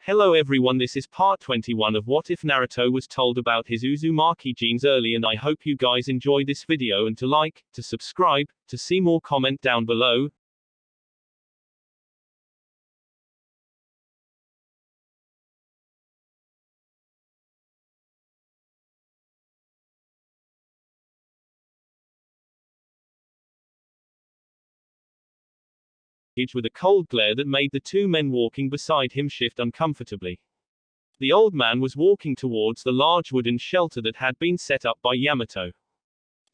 Hello everyone, this is part 21 of What If Naruto Was Told About His Uzumaki Genes Early, and I hope you guys enjoy this video, and to like, to subscribe, to see more, comment down below. With a cold glare that made the two men walking beside him shift uncomfortably. The old man was walking towards the large wooden shelter that had been set up by Yamato.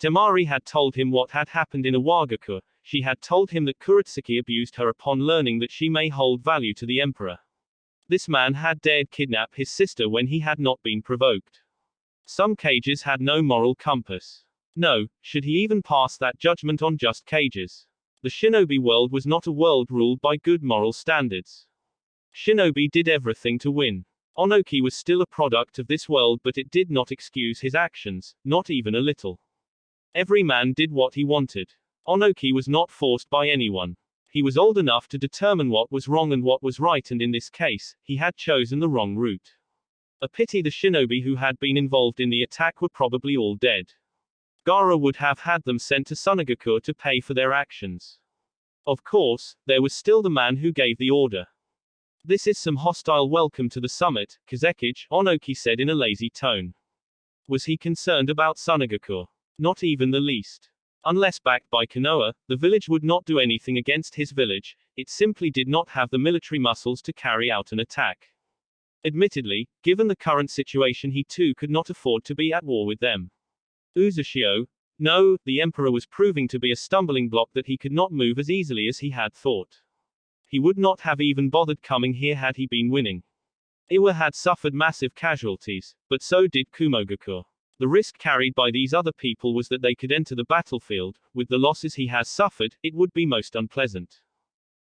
Temari had told him what had happened in Iwagakure. She had told him that Kurotsuki abused her upon learning that she may hold value to the emperor. This man had dared kidnap his sister when he had not been provoked. Some cages had no moral compass. No, should he even pass that judgment on just cages? The shinobi world was not a world ruled by good moral standards. Shinobi did everything to win. Onoki was still a product of this world, but it did not excuse his actions, not even a little. Every man did what he wanted. Onoki was not forced by anyone. He was old enough to determine what was wrong and what was right, and in this case, he had chosen the wrong route. A pity the shinobi who had been involved in the attack were probably all dead. Gaara would have had them sent to Sunagakure to pay for their actions. Of course, there was still the man who gave the order. This is some hostile welcome to the summit, Kazekage, Onoki said in a lazy tone. Was he concerned about Sunagakure? Not even the least. Unless backed by Konoha, the village would not do anything against his village. It simply did not have the military muscles to carry out an attack. Admittedly, given the current situation, he too could not afford to be at war with them. Uzushio? No, the emperor was proving to be a stumbling block that he could not move as easily as he had thought. He would not have even bothered coming here had he been winning. Iwa had suffered massive casualties, but so did Kumogakure. The risk carried by these other people was that they could enter the battlefield. With the losses he has suffered, it would be most unpleasant.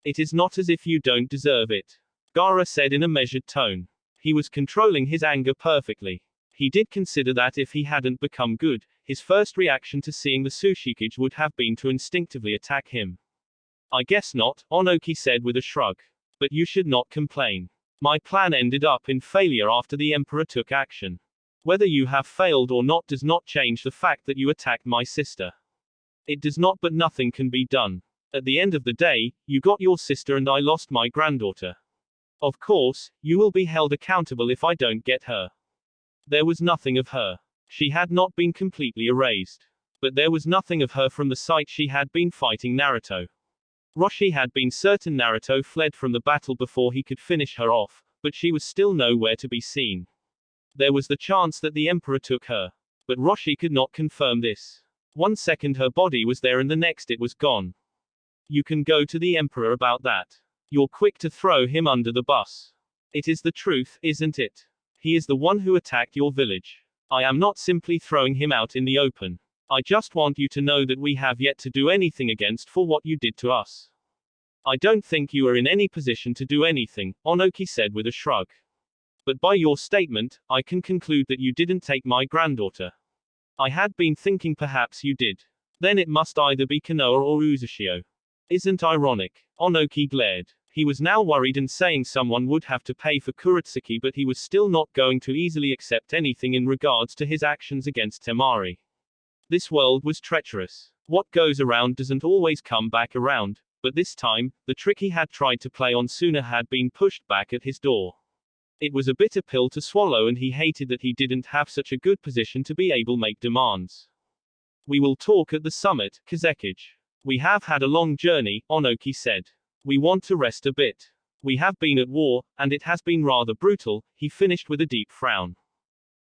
It is not as if you don't deserve it, Gaara said in a measured tone. He was controlling his anger perfectly. He did consider that if he hadn't become good, his first reaction to seeing the Tsuchikage would have been to instinctively attack him. I guess not, Onoki said with a shrug. But you should not complain. My plan ended up in failure after the emperor took action. Whether you have failed or not does not change the fact that you attacked my sister. It does not, but nothing can be done. At the end of the day, you got your sister and I lost my granddaughter. Of course, you will be held accountable if I don't get her. There was nothing of her. She had not been completely erased. But there was nothing of her from the site she had been fighting Naruto. Roshi had been certain Naruto fled from the battle before he could finish her off, but she was still nowhere to be seen. There was the chance that the emperor took her. But Roshi could not confirm this. 1 second her body was there and the next it was gone. You can go to the emperor about that. You're quick to throw him under the bus. It is the truth, isn't it? He is the one who attacked your village. I am not simply throwing him out in the open. I just want you to know that we have yet to do anything against for what you did to us. I don't think you are in any position to do anything, Onoki said with a shrug. But by your statement, I can conclude that you didn't take my granddaughter. I had been thinking perhaps you did. Then it must either be Konoha or Uzushio. Isn't ironic? Onoki glared. He was now worried and saying someone would have to pay for Kurotsuki, but he was still not going to easily accept anything in regards to his actions against Temari. This world was treacherous. What goes around doesn't always come back around, but this time, the trick he had tried to play on Suna had been pushed back at his door. It was a bitter pill to swallow, and he hated that he didn't have such a good position to be able to make demands. We will talk at the summit, Kazekage. We have had a long journey, Onoki said. We want to rest a bit. We have been at war, and it has been rather brutal, he finished with a deep frown.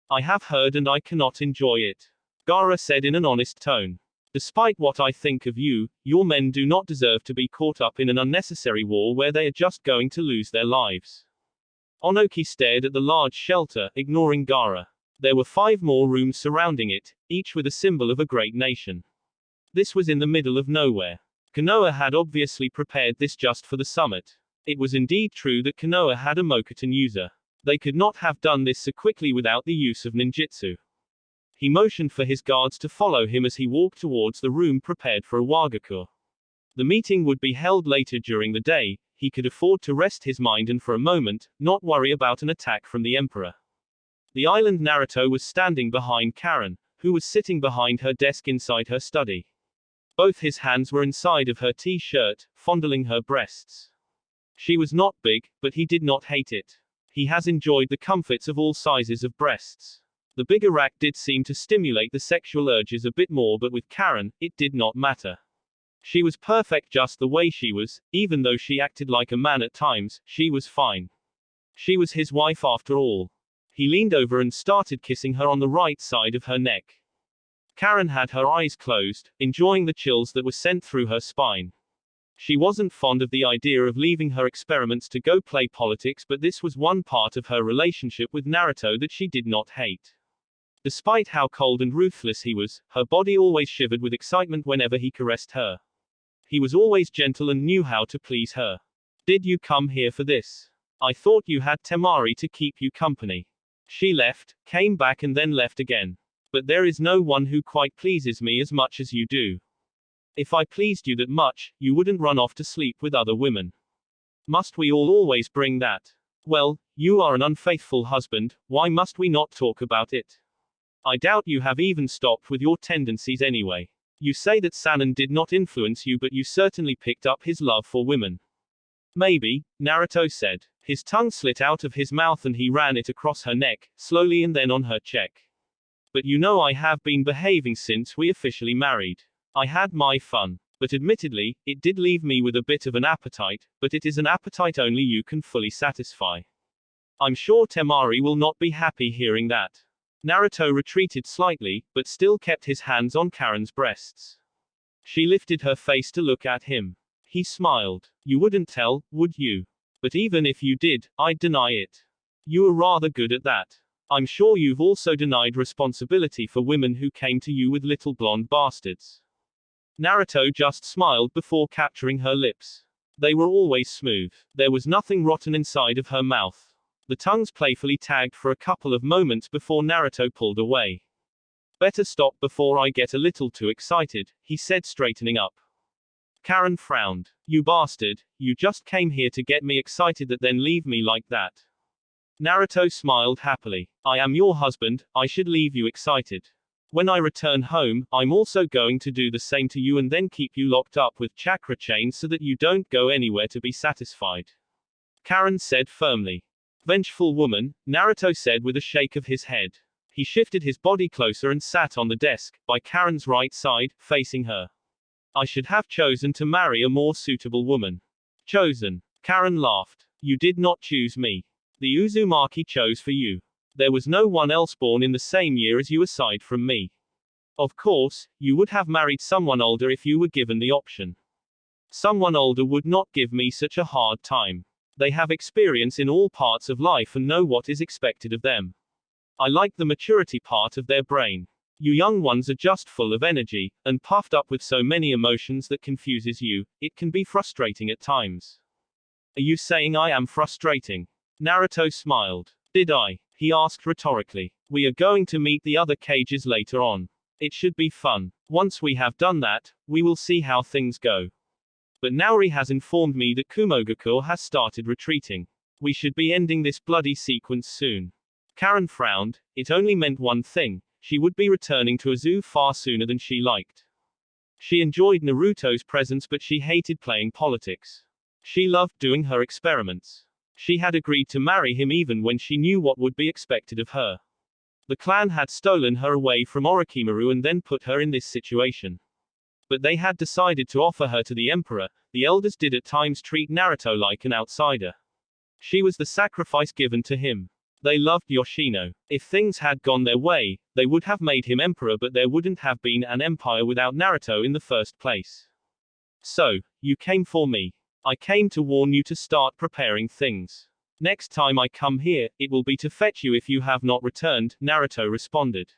I have heard and I cannot enjoy it, Gaara said in an honest tone. Despite what I think of you, your men do not deserve to be caught up in an unnecessary war where they are just going to lose their lives. Onoki stared at the large shelter, ignoring Gaara. There were 5 more rooms surrounding it, each with a symbol of a great nation. This was in the middle of nowhere. Konoha had obviously prepared this just for the summit. It was indeed true that Konoha had a Mokuton user. They could not have done this so quickly without the use of ninjutsu. He motioned for his guards to follow him as he walked towards the room prepared for Iwagakure. The meeting would be held later during the day. he could afford to rest his mind and for a moment, not worry about an attack from the Emperor. The island Naruto was standing behind Karen, who was sitting behind her desk inside her study. Both his hands were inside of her t-shirt, fondling her breasts. She was not big, but he did not hate it. He has enjoyed the comforts of all sizes of breasts. The bigger rack did seem to stimulate the sexual urges a bit more, but with Karen, it did not matter. She was perfect just the way she was, even though she acted like a man at times, she was fine. She was his wife after all. He leaned over and started kissing her on the right side of her neck. Karen had her eyes closed, enjoying the chills that were sent through her spine. She wasn't fond of the idea of leaving her experiments to go play politics, but this was one part of her relationship with Naruto that she did not hate. Despite how cold and ruthless he was, her body always shivered with excitement whenever he caressed her. He was always gentle and knew how to please her. Did you come here for this? I thought you had Temari to keep you company. She left, came back and then left again. But there is no one who quite pleases me as much as you do. If I pleased you that much, you wouldn't run off to sleep with other women. Must we all always bring that? Well, you are an unfaithful husband, why must we not talk about it? I doubt you have even stopped with your tendencies anyway. You say that Sanan did not influence you, but you certainly picked up his love for women. Maybe, Naruto said. His tongue slit out of his mouth and he ran it across her neck, slowly and then on her cheek. But you know I have been behaving since we officially married. I had my fun. But admittedly, it did leave me with a bit of an appetite, but it is an appetite only you can fully satisfy. I'm sure Temari will not be happy hearing that. Naruto retreated slightly, but still kept his hands on Karen's breasts. She lifted her face to look at him. He smiled. You wouldn't tell, would you? But even if you did, I'd deny it. You are rather good at that. I'm sure you've also denied responsibility for women who came to you with little blonde bastards. Naruto just smiled before capturing her lips. They were always smooth. There was nothing rotten inside of her mouth. The tongues playfully tagged for a couple of moments before Naruto pulled away. Better stop before I get a little too excited, he said, straightening up. Karen frowned. You bastard, you just came here to get me excited that then leave me like that. Naruto smiled happily. I am your husband, I should leave you excited. When I return home, I'm also going to do the same to you and then keep you locked up with chakra chains so that you don't go anywhere to be satisfied. Karen said firmly. Vengeful woman, Naruto said with a shake of his head. He shifted his body closer and sat on the desk, by Karen's right side, facing her. I should have chosen to marry a more suitable woman. Chosen. Karen laughed. You did not choose me. The Uzumaki chose for you. There was no one else born in the same year as you aside from me. Of course, you would have married someone older if you were given the option. Someone older would not give me such a hard time. They have experience in all parts of life and know what is expected of them. I like the maturity part of their brain. You young ones are just full of energy, and puffed up with so many emotions that confuses you, it can be frustrating at times. Are you saying I am frustrating? Naruto smiled. Did I? He asked rhetorically. We are going to meet the other cages later on. It should be fun. Once we have done that, we will see how things go. But Naori has informed me that Kumogakur has started retreating. We should be ending this bloody sequence soon. Karen frowned. It only meant one thing. She would be returning to Azu far sooner than she liked. She enjoyed Naruto's presence, but she hated playing politics. She loved doing her experiments. She had agreed to marry him even when she knew what would be expected of her. The clan had stolen her away from Orochimaru and then put her in this situation. But they had decided to offer her to the Emperor. The elders did at times treat Naruto like an outsider. She was the sacrifice given to him. They loved Yoshino. If things had gone their way, they would have made him emperor, but there wouldn't have been an empire without Naruto in the first place. So, you came for me. I came to warn you to start preparing things. Next time I come here, it will be to fetch you if you have not returned, Naruto responded.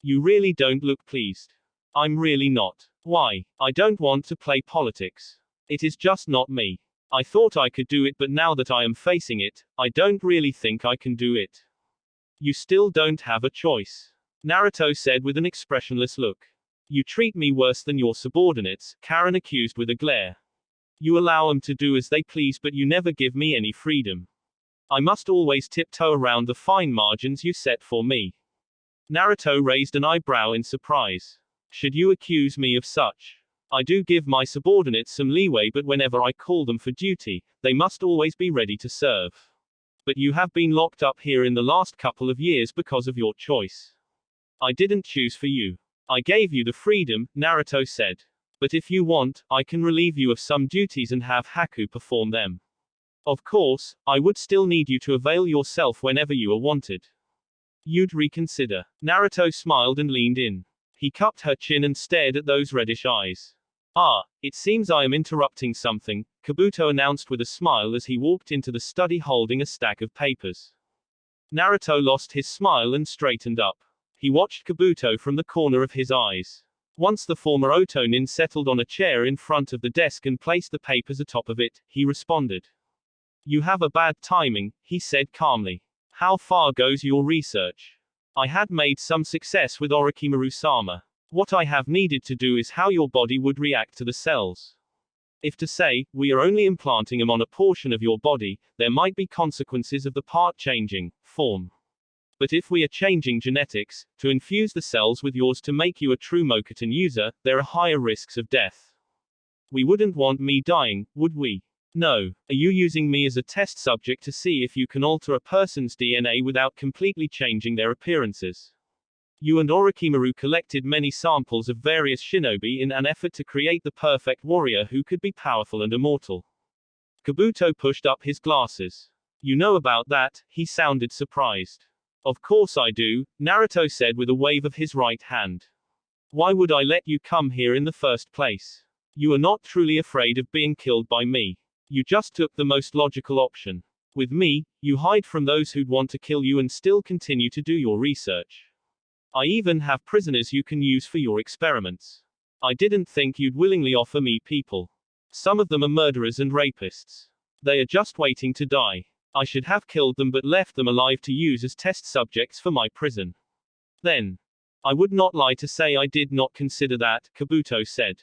You really don't look pleased. I'm really not. Why? I don't want to play politics. It is just not me. I thought I could do it, but now that I am facing it, I don't really think I can do it. You still don't have a choice. Naruto said with an expressionless look. You treat me worse than your subordinates, Karen accused with a glare. You allow them to do as they please, but you never give me any freedom. I must always tiptoe around the fine margins you set for me. Naruto raised an eyebrow in surprise. Should you accuse me of such? I do give my subordinates some leeway, but whenever I call them for duty, they must always be ready to serve. But you have been locked up here in the last couple of years because of your choice. I didn't choose for you. I gave you the freedom, Naruto said. But if you want, I can relieve you of some duties and have Haku perform them. Of course, I would still need you to avail yourself whenever you are wanted. You'd reconsider. Naruto smiled and leaned in. He cupped her chin and stared at those reddish eyes. Ah, it seems I am interrupting something, Kabuto announced with a smile as he walked into the study holding a stack of papers. Naruto lost his smile and straightened up. He watched Kabuto from the corner of his eyes. Once the former Otonin settled on a chair in front of the desk and placed the papers atop of it, he responded. You have a bad timing, he said calmly. How far goes your research? I had made some success with Orochimaru-sama. What I have needed to do is how your body would react to the cells. If to say, we are only implanting them on a portion of your body, there might be consequences of the part changing form. But if we are changing genetics, to infuse the cells with yours to make you a true Mokuton user, there are higher risks of death. We wouldn't want me dying, would we? No. Are you using me as a test subject to see if you can alter a person's DNA without completely changing their appearances? You and Orochimaru collected many samples of various shinobi in an effort to create the perfect warrior who could be powerful and immortal. Kabuto pushed up his glasses. You know about that, he sounded surprised. Of course I do, Naruto said with a wave of his right hand. Why would I let you come here in the first place? You are not truly afraid of being killed by me. You just took the most logical option. With me, you hide from those who'd want to kill you and still continue to do your research. I even have prisoners you can use for your experiments. I didn't think you'd willingly offer me people. Some of them are murderers and rapists. They are just waiting to die. I should have killed them but left them alive to use as test subjects for my prison. Then. I would not lie to say I did not consider that, Kabuto said.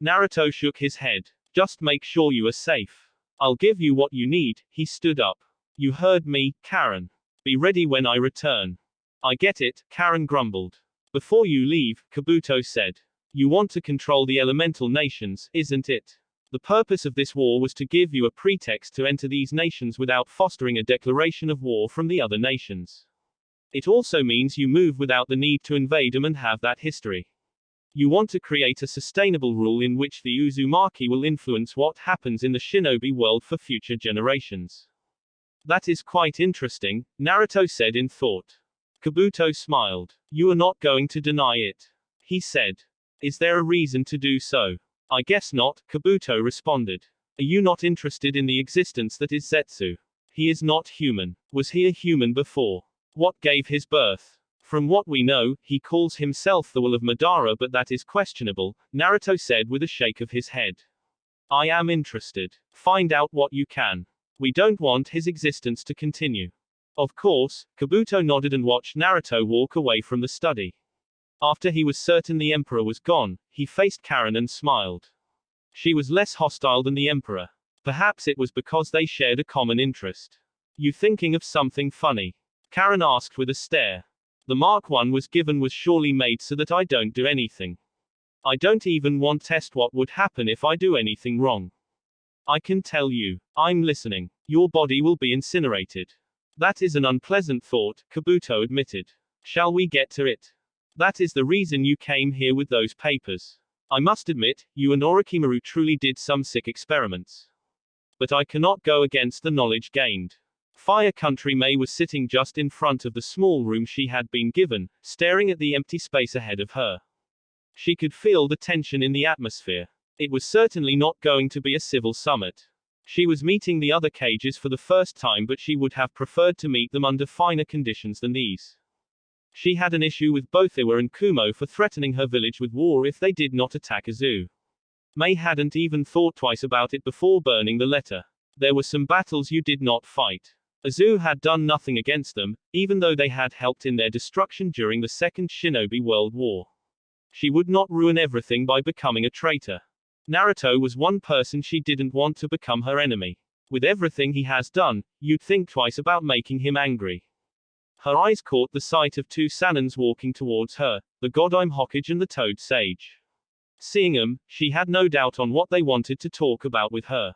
Naruto shook his head. Just make sure you are safe. I'll give you what you need, he stood up. You heard me, Karen. Be ready when I return. I get it, Karen grumbled. Before you leave, Kabuto said. You want to control the elemental nations, isn't it? The purpose of this war was to give you a pretext to enter these nations without fostering a declaration of war from the other nations. It also means you move without the need to invade them and have that history. You want to create a sustainable rule in which the Uzumaki will influence what happens in the shinobi world for future generations. That is quite interesting, Naruto said in thought. Kabuto smiled. You are not going to deny it. He said. Is there a reason to do so? I guess not, Kabuto responded. Are you not interested in the existence that is Zetsu? He is not human. Was he a human before? What gave his birth? From what we know, he calls himself the Will of Madara, but that is questionable, Naruto said with a shake of his head. I am interested. Find out what you can. We don't want his existence to continue. Of course, Kabuto nodded and watched Naruto walk away from the study. After he was certain the Emperor was gone, he faced Karen and smiled. She was less hostile than the Emperor. Perhaps it was because they shared a common interest. You thinking of something funny? Karen asked with a stare. The mark one was given was surely made so that I don't do anything. I don't even want to test what would happen if I do anything wrong. I can tell you. I'm listening. Your body will be incinerated. That is an unpleasant thought, Kabuto admitted. Shall we get to it? That is the reason you came here with those papers. I must admit, you and Orochimaru truly did some sick experiments. But I cannot go against the knowledge gained. Fire Country May was sitting just in front of the small room she had been given, staring at the empty space ahead of her. She could feel the tension in the atmosphere. It was certainly not going to be a civil summit. She was meeting the other cages for the first time, but she would have preferred to meet them under finer conditions than these. She had an issue with both Iwa and Kumo for threatening her village with war if they did not attack Azu. May hadn't even thought twice about it before burning the letter. There were some battles you did not fight. Azu had done nothing against them, even though they had helped in their destruction during the Second Shinobi World War. She would not ruin everything by becoming a traitor. Naruto was one person she didn't want to become her enemy. With everything he has done, you'd think twice about making him angry. Her eyes caught the sight of two Sanins walking towards her, the Godime Hokage and the Toad Sage. Seeing them, she had no doubt on what they wanted to talk about with her.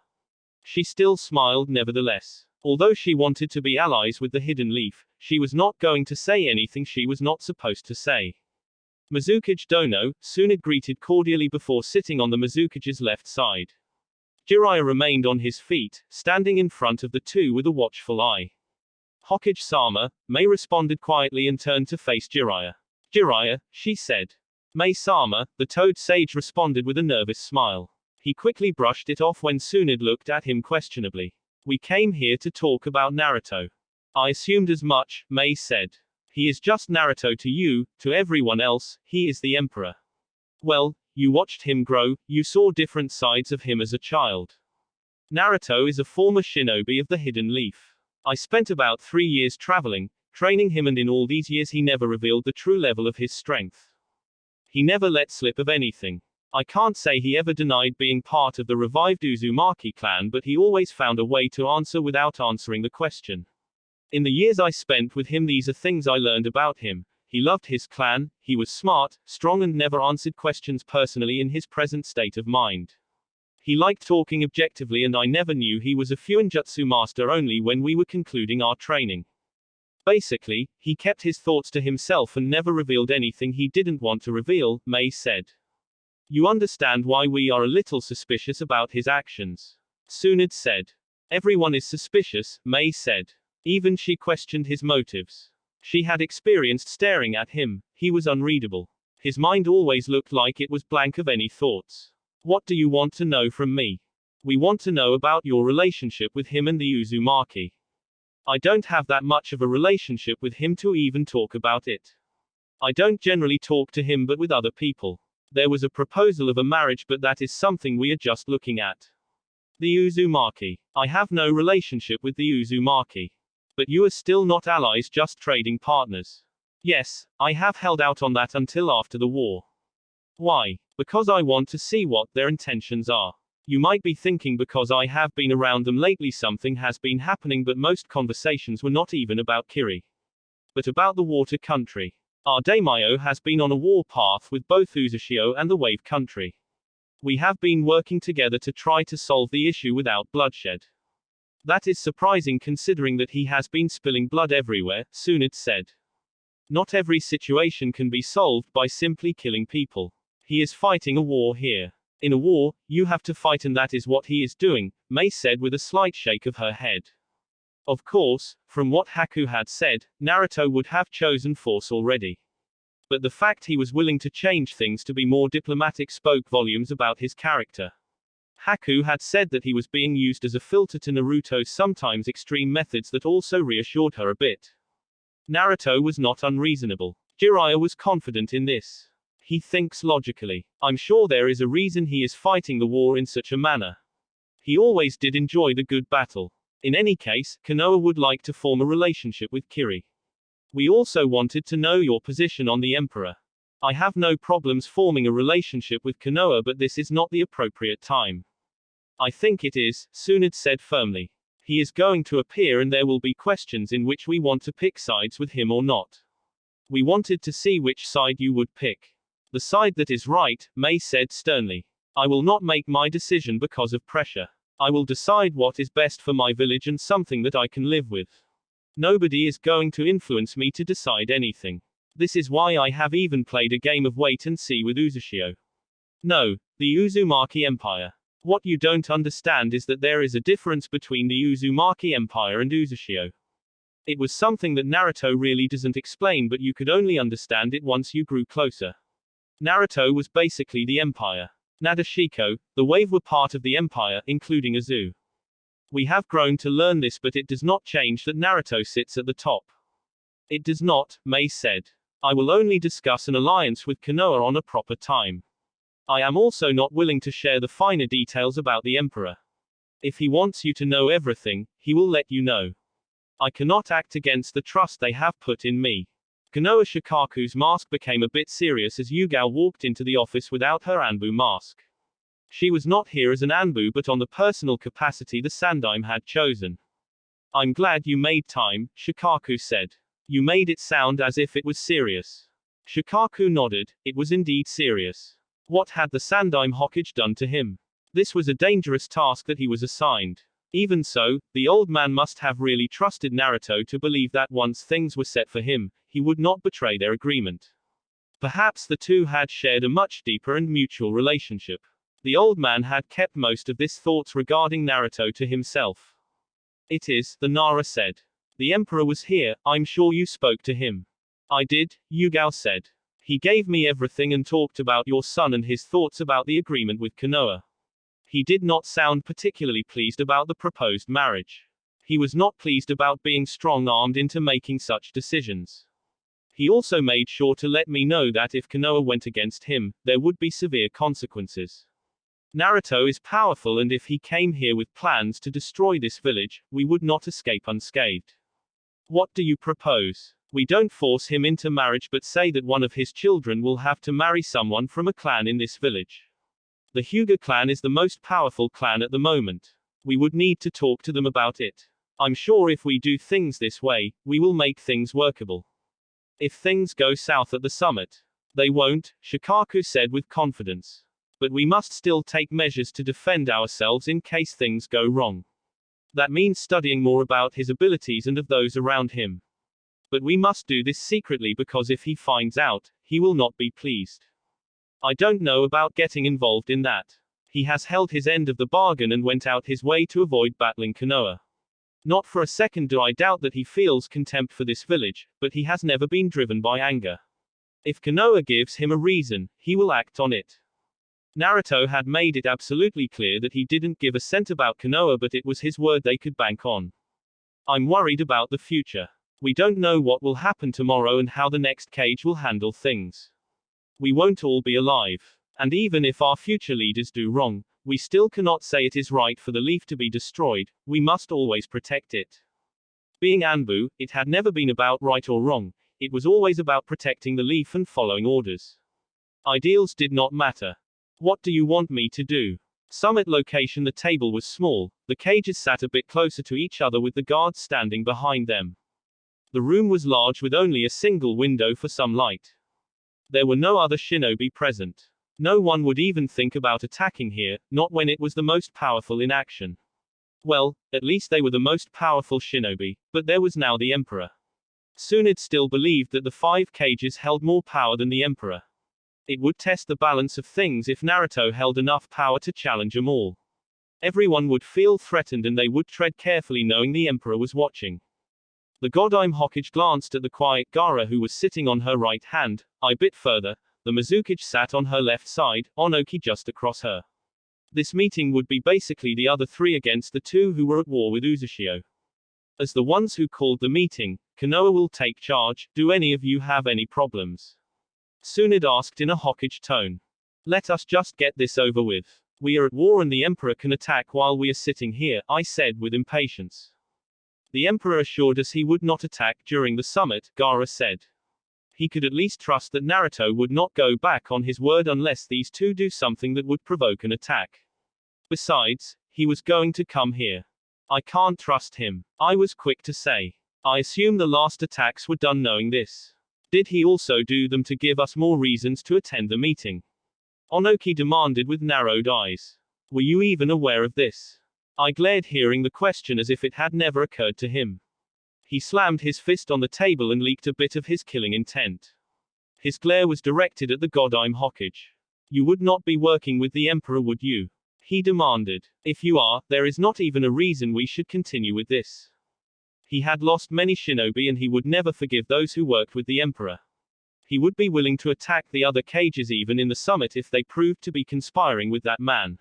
She still smiled nevertheless. Although she wanted to be allies with the Hidden Leaf, she was not going to say anything she was not supposed to say. Mizukage Dono, Tsunade greeted cordially before sitting on the Mizukage's left side. Jiraiya remained on his feet, standing in front of the two with a watchful eye. Hokage-sama, Mei responded quietly and turned to face Jiraiya. Jiraiya, she said. Mei-sama, the Toad Sage responded with a nervous smile. He quickly brushed it off when Tsunade looked at him questionably. We came here to talk about Naruto. I assumed as much, Mei said. He is just Naruto to you, to everyone else, he is the Emperor. Well, you watched him grow, you saw different sides of him as a child. Naruto is a former shinobi of the Hidden Leaf. I spent about 3 years traveling, training him, and in all these years he never revealed the true level of his strength. He never let slip of anything. I can't say he ever denied being part of the revived Uzumaki clan, but he always found a way to answer without answering the question. In the years I spent with him, these are things I learned about him. He loved his clan, he was smart, strong, and never answered questions personally in his present state of mind. He liked talking objectively, and I never knew he was a Fuinjutsu master only when we were concluding our training. Basically, he kept his thoughts to himself and never revealed anything he didn't want to reveal, Mei said. You understand why we are a little suspicious about his actions? Tsunade said. Everyone is suspicious, Mei said. Even she questioned his motives. She had experienced staring at him. He was unreadable. His mind always looked like it was blank of any thoughts. What do you want to know from me? We want to know about your relationship with him and the Uzumaki. I don't have that much of a relationship with him to even talk about it. I don't generally talk to him but with other people. There was a proposal of a marriage, but that is something we are just looking at. The Uzumaki. I have no relationship with the Uzumaki. But you are still not allies, just trading partners. Yes, I have held out on that until after the war. Why? Because I want to see what their intentions are. You might be thinking because I have been around them lately something has been happening, but most conversations were not even about Kiri. But about the water country. Our daimyo has been on a war path with both Uzashio and the wave country. We have been working together to try to solve the issue without bloodshed. That is surprising considering that he has been spilling blood everywhere, Tsunade said. Not every situation can be solved by simply killing people. He is fighting a war here. In a war, you have to fight, and that is what he is doing, Mei said with a slight shake of her head. Of course, from what Haku had said, Naruto would have chosen force already. But the fact he was willing to change things to be more diplomatic spoke volumes about his character. Haku had said that he was being used as a filter to Naruto's sometimes extreme methods that also reassured her a bit. Naruto was not unreasonable. Jiraiya was confident in this. He thinks logically. I'm sure there is a reason he is fighting the war in such a manner. He always did enjoy the good battle. In any case, Konoha would like to form a relationship with Kiri. We also wanted to know your position on the Emperor. I have no problems forming a relationship with Konoha, but this is not the appropriate time. I think it is, Tsunade said firmly. He is going to appear and there will be questions in which we want to pick sides with him or not. We wanted to see which side you would pick. The side that is right, Mei said sternly. I will not make my decision because of pressure. I will decide what is best for my village and something that I can live with. Nobody is going to influence me to decide anything. This is why I have even played a game of wait and see with Uzashio. No, the Uzumaki Empire. What you don't understand is that there is a difference between the Uzumaki Empire and Uzashio. It was something that Naruto really doesn't explain, but you could only understand it once you grew closer. Naruto was basically the Empire. Nadeshiko, the wave were part of the Empire, including Azu. We have grown to learn this, but it does not change that Naruto sits at the top. It does not, Mei said. I will only discuss an alliance with Konoha on a proper time. I am also not willing to share the finer details about the Emperor. If he wants you to know everything, he will let you know. I cannot act against the trust they have put in me. Konoha Shikaku's mask became a bit serious as Yugao walked into the office without her Anbu mask. She was not here as an Anbu but on the personal capacity the Sandaime had chosen. I'm glad you made time, Shikaku said. You made it sound as if it was serious. Shikaku nodded, it was indeed serious. What had the Sandaime Hokage done to him? This was a dangerous task that he was assigned. Even so, the old man must have really trusted Naruto to believe that once things were set for him, he would not betray their agreement. Perhaps the two had shared a much deeper and mutual relationship. The old man had kept most of his thoughts regarding Naruto to himself. It is, the Nara said. The Emperor was here, I'm sure you spoke to him. I did, Yugao said. He gave me everything and talked about your son and his thoughts about the agreement with Konoha. He did not sound particularly pleased about the proposed marriage. He was not pleased about being strong-armed into making such decisions. He also made sure to let me know that if Konoha went against him, there would be severe consequences. Naruto is powerful and if he came here with plans to destroy this village, we would not escape unscathed. What do you propose? We don't force him into marriage but say that one of his children will have to marry someone from a clan in this village. The Hyuga clan is the most powerful clan at the moment. We would need to talk to them about it. I'm sure if we do things this way, we will make things workable. If things go south at the summit, they won't, Shikaku said with confidence. But we must still take measures to defend ourselves in case things go wrong. That means studying more about his abilities and of those around him. But we must do this secretly because if he finds out, he will not be pleased. I don't know about getting involved in that. He has held his end of the bargain and went out his way to avoid battling Konoha. Not for a second do I doubt that he feels contempt for this village, but he has never been driven by anger. If Konoha gives him a reason, he will act on it. Naruto had made it absolutely clear that he didn't give a cent about Konoha but it was his word they could bank on. I'm worried about the future. We don't know what will happen tomorrow and how the next cage will handle things. We won't all be alive. And even if our future leaders do wrong, we still cannot say it is right for the leaf to be destroyed, we must always protect it. Being Anbu, it had never been about right or wrong, it was always about protecting the leaf and following orders. Ideals did not matter. What do you want me to do? Summit location. The table was small, the cages sat a bit closer to each other with the guards standing behind them. The room was large with only a single window for some light. There were no other shinobi present. No one would even think about attacking here, not when it was the most powerful in action. Well, at least they were the most powerful shinobi, but there was now the Emperor. Tsunade still believed that the 5 cages held more power than the Emperor. It would test the balance of things if Naruto held enough power to challenge them all. Everyone would feel threatened and they would tread carefully knowing the Emperor was watching. The Godime Hokage glanced at the quiet Gaara who was sitting on her right hand, a bit further, the Mizukage sat on her left side, Onoki just across her. This meeting would be basically the other 3 against the 2 who were at war with Uzushio. As the ones who called the meeting, Konoha will take charge, do any of you have any problems? Tsunade asked in a Hokage tone. Let us just get this over with. We are at war and the Emperor can attack while we are sitting here, I said with impatience. The Emperor assured us he would not attack during the summit, Gaara said. He could at least trust that Naruto would not go back on his word unless these 2 do something that would provoke an attack. Besides, he was going to come here. I can't trust him, I was quick to say. I assume the last attacks were done knowing this. Did he also do them to give us more reasons to attend the meeting? Onoki demanded with narrowed eyes. Were you even aware of this? I glared hearing the question as if it had never occurred to him. He slammed his fist on the table and leaked a bit of his killing intent. His glare was directed at the Godime Hokage. You would not be working with the Emperor, would you? He demanded. If you are, there is not even a reason we should continue with this. He had lost many shinobi and he would never forgive those who worked with the Emperor. He would be willing to attack the other cages even in the summit if they proved to be conspiring with that man.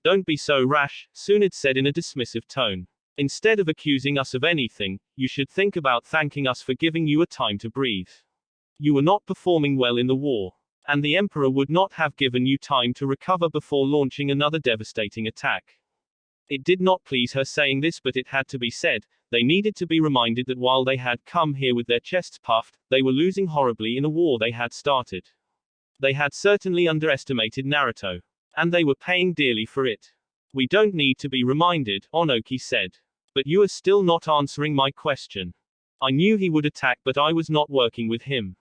Don't be so rash, Tsunade said in a dismissive tone. Instead of accusing us of anything, you should think about thanking us for giving you a time to breathe. You were not performing well in the war. And the Emperor would not have given you time to recover before launching another devastating attack. It did not please her saying this, but it had to be said. They needed to be reminded that while they had come here with their chests puffed, they were losing horribly in a war they had started. They had certainly underestimated Naruto. And they were paying dearly for it. We don't need to be reminded, Onoki said. But you are still not answering my question. I knew he would attack, but I was not working with him.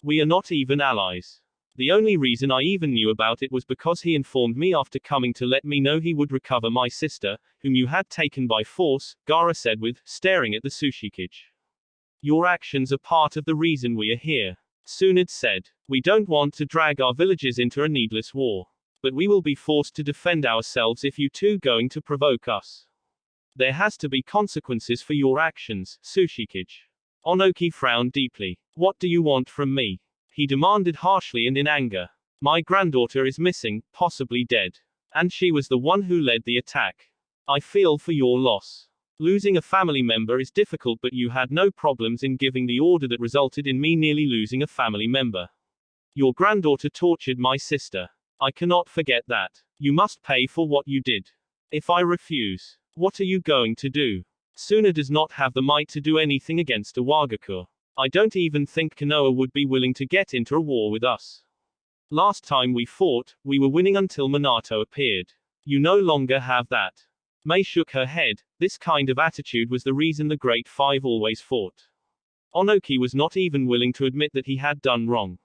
We are not even allies. The only reason I even knew about it was because he informed me after coming to let me know he would recover my sister, whom you had taken by force, Gaara said staring at the Tsushikage. Your actions are part of the reason we are here. Tsunade said. We don't want to drag our villages into a needless war. But we will be forced to defend ourselves if you two going to provoke us. There has to be consequences for your actions, Tsushikage. Onoki frowned deeply. What do you want from me? He demanded harshly and in anger. My granddaughter is missing, possibly dead. And she was the one who led the attack. I feel for your loss. Losing a family member is difficult, but you had no problems in giving the order that resulted in me nearly losing a family member. Your granddaughter tortured my sister. I cannot forget that. You must pay for what you did. If I refuse, what are you going to do? Suna does not have the might to do anything against Iwagakure. I don't even think Konoha would be willing to get into a war with us. Last time we fought, we were winning until Minato appeared. You no longer have that. Mei shook her head. This kind of attitude was the reason the Great Five always fought. Onoki was not even willing to admit that he had done wrong.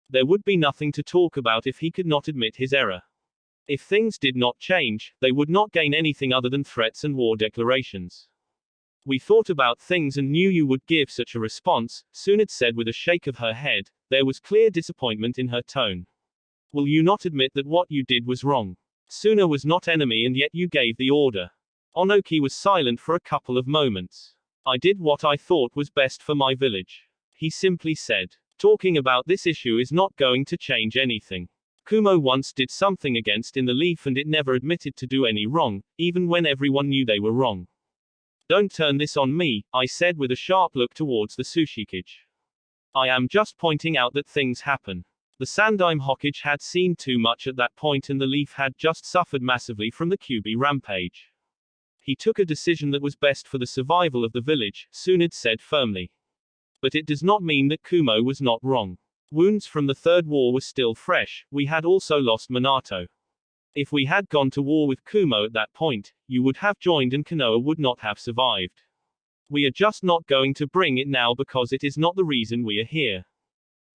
There would be nothing to talk about if he could not admit his error. If things did not change, they would not gain anything other than threats and war declarations. We thought about things and knew you would give such a response, Tsunade said with a shake of her head. There was clear disappointment in her tone. Will you not admit that what you did was wrong? Suna was not enemy and yet you gave the order. Onoki was silent for a couple of moments. I did what I thought was best for my village. He simply said. Talking about this issue is not going to change anything. Kumo once did something against in the Leaf and it never admitted to do any wrong, even when everyone knew they were wrong. Don't turn this on me, I said with a sharp look towards the Tsushikage. I am just pointing out that things happen. The Sandaime Hokage had seen too much at that point and the Leaf had just suffered massively from the Kyuubi rampage. He took a decision that was best for the survival of the village, Tsunade said firmly. But it does not mean that Kumo was not wrong. Wounds from the Third War were still fresh, we had also lost Minato. If we had gone to war with Kumo at that point, you would have joined and Konoha would not have survived. We are just not going to bring it now because it is not the reason we are here.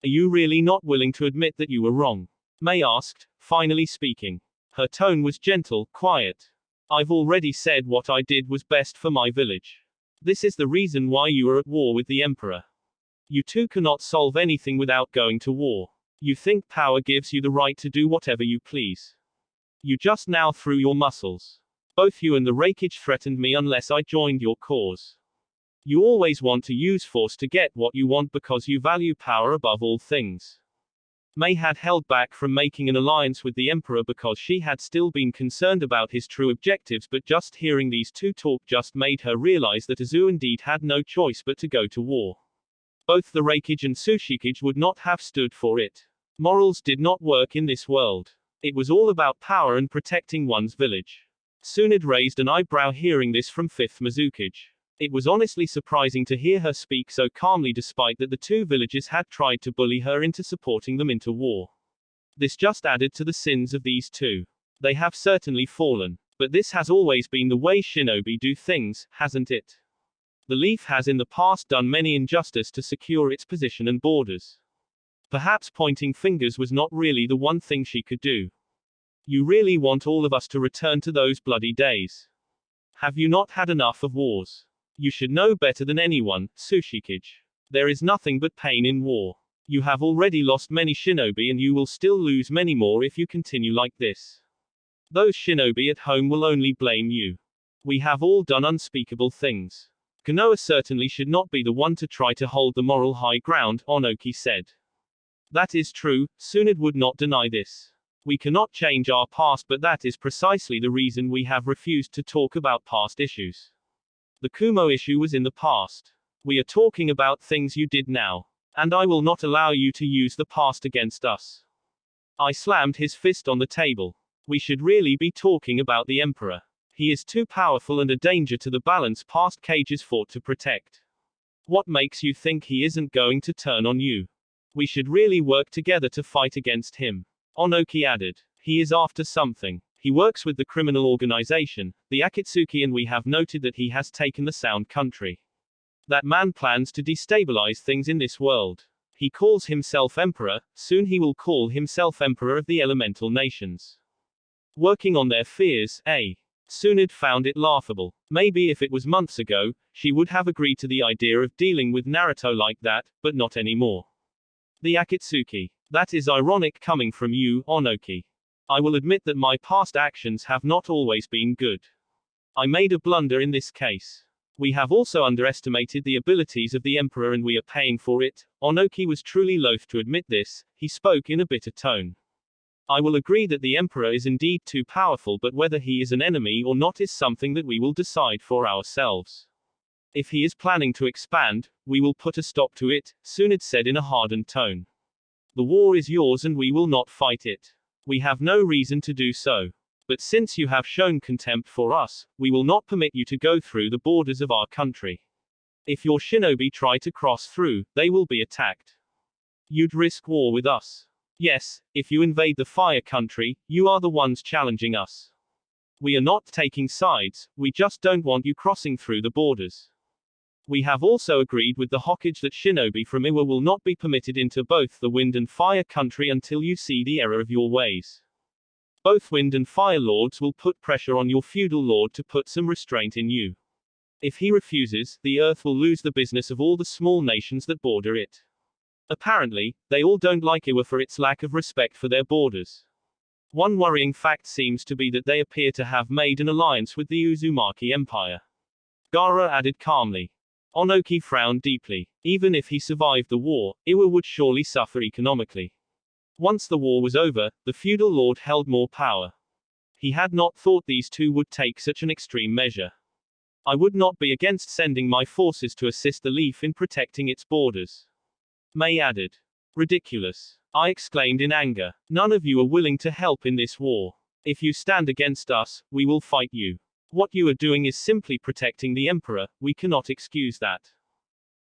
Are you really not willing to admit that you were wrong? Mei asked, finally speaking. Her tone was gentle, quiet. I've already said what I did was best for my village. This is the reason why you are at war with the Emperor. You two cannot solve anything without going to war. You think power gives you the right to do whatever you please. You just now threw your muscles. Both you and the Raikage threatened me unless I joined your cause. You always want to use force to get what you want because you value power above all things. Mei had held back from making an alliance with the Emperor because she had still been concerned about his true objectives, but just hearing these two talk just made her realize that Azu indeed had no choice but to go to war. Both the Raikage and Tsushikage would not have stood for it. Morals did not work in this world. It was all about power and protecting one's village. Tsunade raised an eyebrow hearing this from 5th Mizukage. It was honestly surprising to hear her speak so calmly despite that the two villages had tried to bully her into supporting them into war. This just added to the sins of these two. They have certainly fallen. But this has always been the way shinobi do things, hasn't it? The Leaf has in the past done many injustice to secure its position and borders. Perhaps pointing fingers was not really the one thing she could do. You really want all of us to return to those bloody days? Have you not had enough of wars? You should know better than anyone, Tsushikage. There is nothing but pain in war. You have already lost many shinobi and you will still lose many more if you continue like this. Those shinobi at home will only blame you. We have all done unspeakable things. Konoha certainly should not be the one to try to hold the moral high ground, Onoki said. That is true, Tsunade would not deny this. We cannot change our past, but that is precisely the reason we have refused to talk about past issues. The Kumo issue was in the past. We are talking about things you did now. And I will not allow you to use the past against us. I slammed his fist on the table. We should really be talking about the Emperor. He is too powerful and a danger to the balance past cages fought to protect. What makes you think he isn't going to turn on you? We should really work together to fight against him. Onoki added. He is after something. He works with the criminal organization, the Akatsuki, and we have noted that he has taken the Sound Country. That man plans to destabilize things in this world. He calls himself Emperor, soon he will call himself Emperor of the Elemental Nations. Working on their fears, eh? Tsunade found it laughable. Maybe if it was months ago, she would have agreed to the idea of dealing with Naruto like that, but not anymore. The Akatsuki. That is ironic coming from you, Onoki. I will admit that my past actions have not always been good. I made a blunder in this case. We have also underestimated the abilities of the Emperor and we are paying for it. Onoki was truly loath to admit this, he spoke in a bitter tone. I will agree that the Emperor is indeed too powerful, but whether he is an enemy or not is something that we will decide for ourselves. If he is planning to expand, we will put a stop to it, Tsunade said in a hardened tone. The war is yours and we will not fight it. We have no reason to do so. But since you have shown contempt for us, we will not permit you to go through the borders of our country. If your shinobi try to cross through, they will be attacked. You'd risk war with us. Yes, if you invade the Fire Country, you are the ones challenging us. We are not taking sides, we just don't want you crossing through the borders. We have also agreed with the Hokage that shinobi from Iwa will not be permitted into both the Wind and Fire Country until you see the error of your ways. Both Wind and Fire Lords will put pressure on your feudal lord to put some restraint in you. If he refuses, the earth will lose the business of all the small nations that border it. Apparently, they all don't like Iwa for its lack of respect for their borders. One worrying fact seems to be that they appear to have made an alliance with the Uzumaki Empire. Gaara added calmly. Onoki frowned deeply. Even if he survived the war, Iwa would surely suffer economically. Once the war was over, the feudal lord held more power. He had not thought these two would take such an extreme measure. I would not be against sending my forces to assist the Leaf in protecting its borders. May added. Ridiculous. I exclaimed in anger. None of you are willing to help in this war. If you stand against us, we will fight you. What you are doing is simply protecting the Emperor, we cannot excuse that.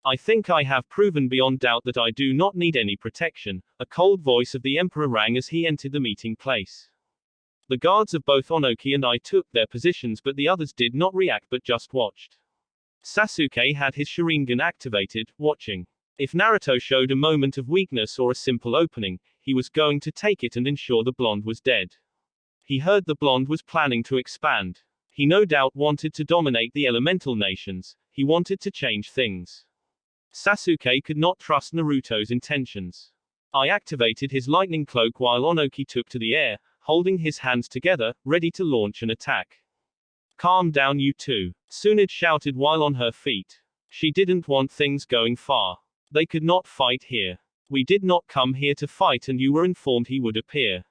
I think I have proven beyond doubt that I do not need any protection, a cold voice of the Emperor rang as he entered the meeting place. The guards of both Onoki and I took their positions, but the others did not react but just watched. Sasuke had his Sharingan activated, watching. If Naruto showed a moment of weakness or a simple opening, he was going to take it and ensure the blonde was dead. He heard the blonde was planning to expand. He no doubt wanted to dominate the elemental nations, he wanted to change things. Sasuke could not trust Naruto's intentions. I activated his lightning cloak while Onoki took to the air, holding his hands together, ready to launch an attack. Calm down you two, Tsunade shouted while on her feet. She didn't want things going far. They could not fight here. We did not come here to fight and you were informed he would appear.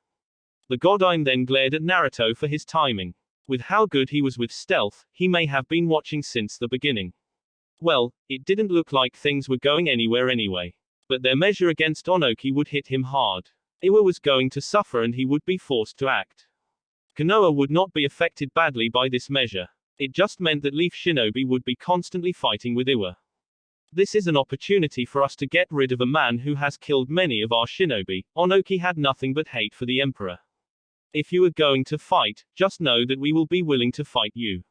The Godine then glared at Naruto for his timing. With how good he was with stealth, he may have been watching since the beginning. Well, it didn't look like things were going anywhere anyway. But their measure against Onoki would hit him hard. Iwa was going to suffer and he would be forced to act. Konoha would not be affected badly by this measure. It just meant that Leaf Shinobi would be constantly fighting with Iwa. This is an opportunity for us to get rid of a man who has killed many of our shinobi. Onoki had nothing but hate for the Emperor. If you are going to fight, just know that we will be willing to fight you.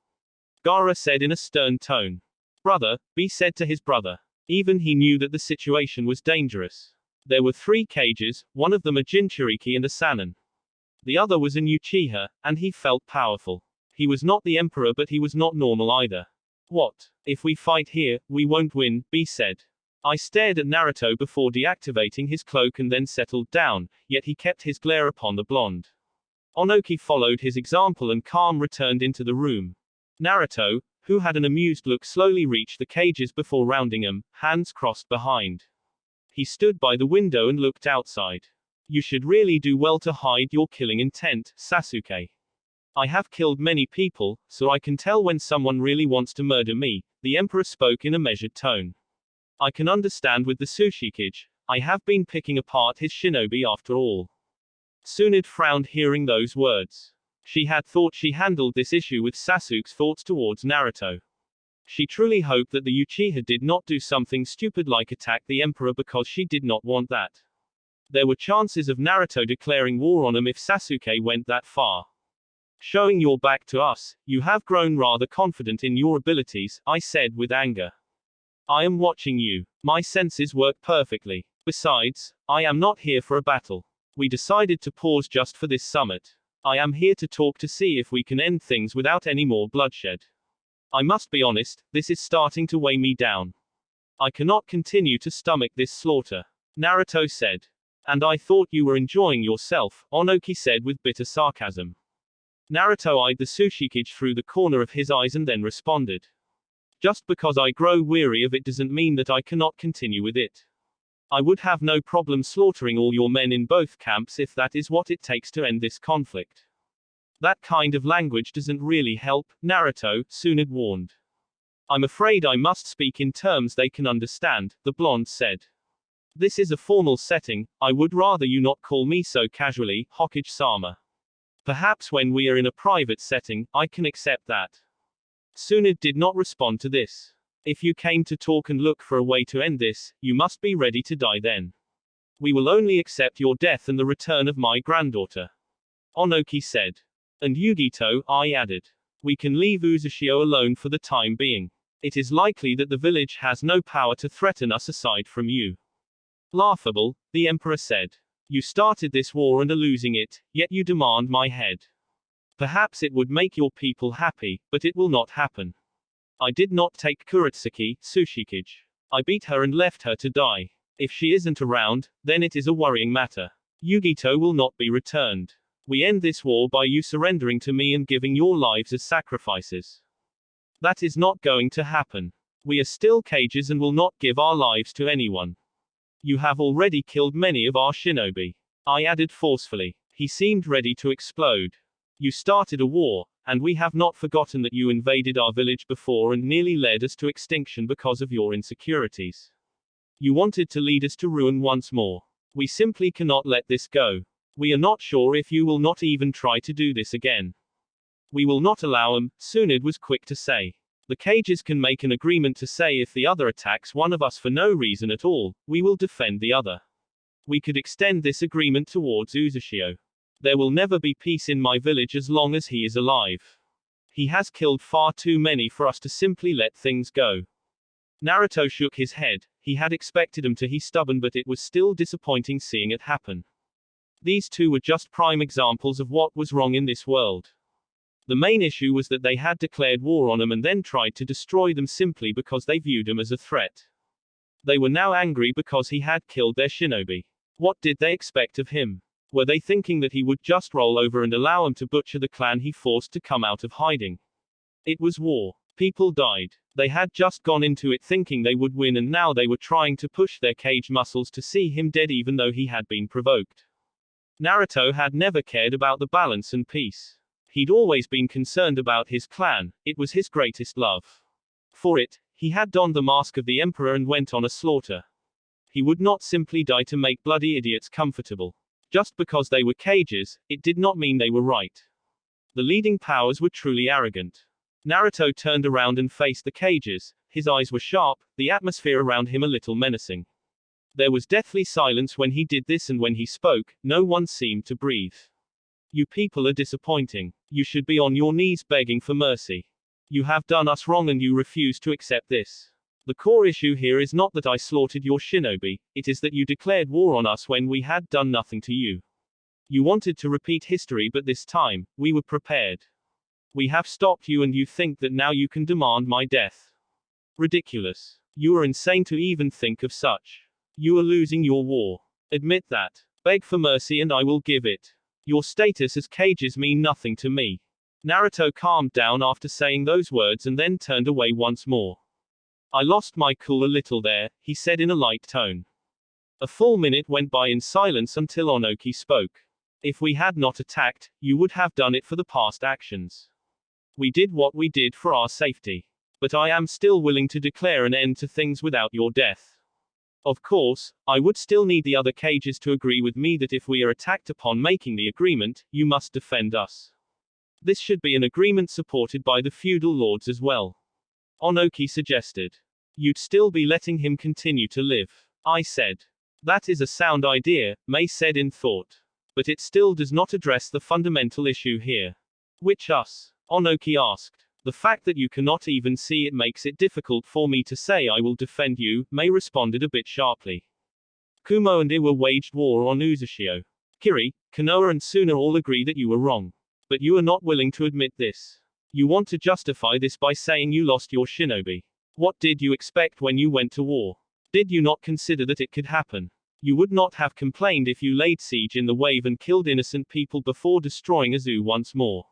Gaara said in a stern tone. Brother, B said to his brother. Even he knew that the situation was dangerous. There were 3 cages, one of them a Jinchuriki and a Sannin. The other was an Uchiha, and he felt powerful. He was not the Emperor but he was not normal either. What? If we fight here, we won't win, B said. I stared at Naruto before deactivating his cloak and then settled down, yet he kept his glare upon the blonde. Onoki followed his example and calm returned into the room. Naruto, who had an amused look, slowly reached the cages before rounding them, hands crossed behind. He stood by the window and looked outside. You should really do well to hide your killing intent, Sasuke. I have killed many people, so I can tell when someone really wants to murder me, the Emperor spoke in a measured tone. I can understand with the Tsushikage, I have been picking apart his shinobi after all. Tsunade frowned hearing those words. She had thought she handled this issue with Sasuke's thoughts towards Naruto. She truly hoped that the Uchiha did not do something stupid like attack the Emperor because she did not want that. There were chances of Naruto declaring war on him if Sasuke went that far. Showing your back to us, you have grown rather confident in your abilities, I said with anger. I am watching you. My senses work perfectly. Besides, I am not here for a battle. We decided to pause just for this summit. I am here to talk to see if we can end things without any more bloodshed. I must be honest, this is starting to weigh me down. I cannot continue to stomach this slaughter. Naruto said. And I thought you were enjoying yourself, Onoki said with bitter sarcasm. Naruto eyed the Tsushikage through the corner of his eyes and then responded. Just because I grow weary of it doesn't mean that I cannot continue with it. I would have no problem slaughtering all your men in both camps if that is what it takes to end this conflict. That kind of language doesn't really help, Naruto, Tsunade warned. I'm afraid I must speak in terms they can understand, the blonde said. This is a formal setting, I would rather you not call me so casually, Hokage-sama. Perhaps when we are in a private setting, I can accept that. Tsunade did not respond to this. If you came to talk and look for a way to end this, you must be ready to die then. We will only accept your death and the return of my granddaughter. Onoki said. And Yugito, I added. We can leave Uzushio alone for the time being. It is likely that the village has no power to threaten us aside from you. Laughable, the emperor said. You started this war and are losing it, yet you demand my head. Perhaps it would make your people happy, but it will not happen. I did not take Kurotsuki, Tsushikage. I beat her and left her to die. If she isn't around, then it is a worrying matter. Yugito will not be returned. We end this war by you surrendering to me and giving your lives as sacrifices. That is not going to happen. We are still cages and will not give our lives to anyone. You have already killed many of our shinobi. I added forcefully. He seemed ready to explode. You started a war, and we have not forgotten that you invaded our village before and nearly led us to extinction because of your insecurities. You wanted to lead us to ruin once more. We simply cannot let this go. We are not sure if you will not even try to do this again. We will not allow him, Tsunade was quick to say. The cages can make an agreement to say if the other attacks one of us for no reason at all, we will defend the other. We could extend this agreement towards Uzushio. There will never be peace in my village as long as he is alive. He has killed far too many for us to simply let things go. Naruto shook his head. He had expected him to be stubborn, but it was still disappointing seeing it happen. These two were just prime examples of what was wrong in this world. The main issue was that they had declared war on him and then tried to destroy them simply because they viewed him as a threat. They were now angry because he had killed their shinobi. What did they expect of him? Were they thinking that he would just roll over and allow him to butcher the clan he forced to come out of hiding? It was war. People died. They had just gone into it thinking they would win, and now they were trying to push their cage muscles to see him dead even though he had been provoked. Naruto had never cared about the balance and peace. He'd always been concerned about his clan, it was his greatest love. For it, he had donned the mask of the emperor and went on a slaughter. He would not simply die to make bloody idiots comfortable. Just because they were cages, it did not mean they were right. The leading powers were truly arrogant. Naruto turned around and faced the cages, his eyes were sharp, the atmosphere around him a little menacing. There was deathly silence when he did this, and when he spoke, no one seemed to breathe. You people are disappointing. You should be on your knees begging for mercy. You have done us wrong and you refuse to accept this. The core issue here is not that I slaughtered your shinobi, it is that you declared war on us when we had done nothing to you. You wanted to repeat history, but this time, we were prepared. We have stopped you and you think that now you can demand my death. Ridiculous. You are insane to even think of such. You are losing your war. Admit that. Beg for mercy and I will give it. Your status as cages mean nothing to me. Naruto calmed down after saying those words and then turned away once more. I lost my cool a little there, he said in a light tone. A full minute went by in silence until Onoki spoke. If we had not attacked, you would have done it for the past actions. We did what we did for our safety. But I am still willing to declare an end to things without your death. Of course, I would still need the other cages to agree with me that if we are attacked upon making the agreement, you must defend us. This should be an agreement supported by the feudal lords as well. Onoki suggested. You'd still be letting him continue to live. I said. That is a sound idea, May said in thought. But it still does not address the fundamental issue here. Which us? Onoki asked. The fact that you cannot even see it makes it difficult for me to say I will defend you, May responded a bit sharply. Kumo and Iwa waged war on Uzushio. Kiri, Konoha and Suna all agree that you were wrong. But you are not willing to admit this. You want to justify this by saying you lost your shinobi. What did you expect when you went to war? Did you not consider that it could happen? You would not have complained if you laid siege in the wave and killed innocent people before destroying a zoo once more.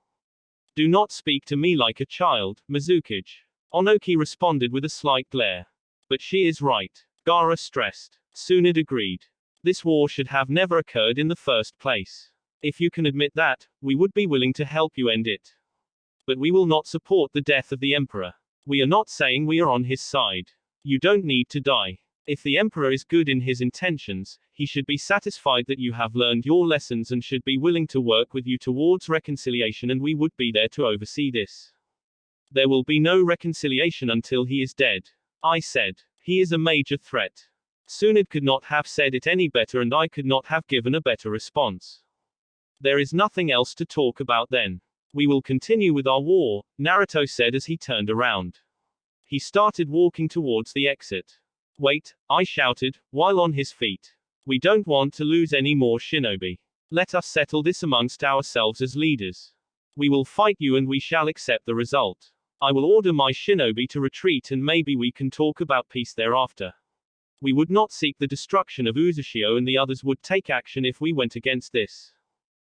Do not speak to me like a child, Mizukage. Onoki responded with a slight glare. But she is right, Gaara stressed. Tsunade agreed. This war should have never occurred in the first place. If you can admit that, we would be willing to help you end it. But we will not support the death of the Emperor. We are not saying we are on his side. You don't need to die. If the Emperor is good in his intentions, he should be satisfied that you have learned your lessons and should be willing to work with you towards reconciliation, and we would be there to oversee this. There will be no reconciliation until he is dead. I said. He is a major threat. Tsunade could not have said it any better, and I could not have given a better response. There is nothing else to talk about then. We will continue with our war, Naruto said as he turned around. He started walking towards the exit. Wait, I shouted, while on his feet. We don't want to lose any more shinobi. Let us settle this amongst ourselves as leaders. We will fight you and we shall accept the result. I will order my shinobi to retreat and maybe we can talk about peace thereafter. We would not seek the destruction of Uzushio and the others would take action if we went against this.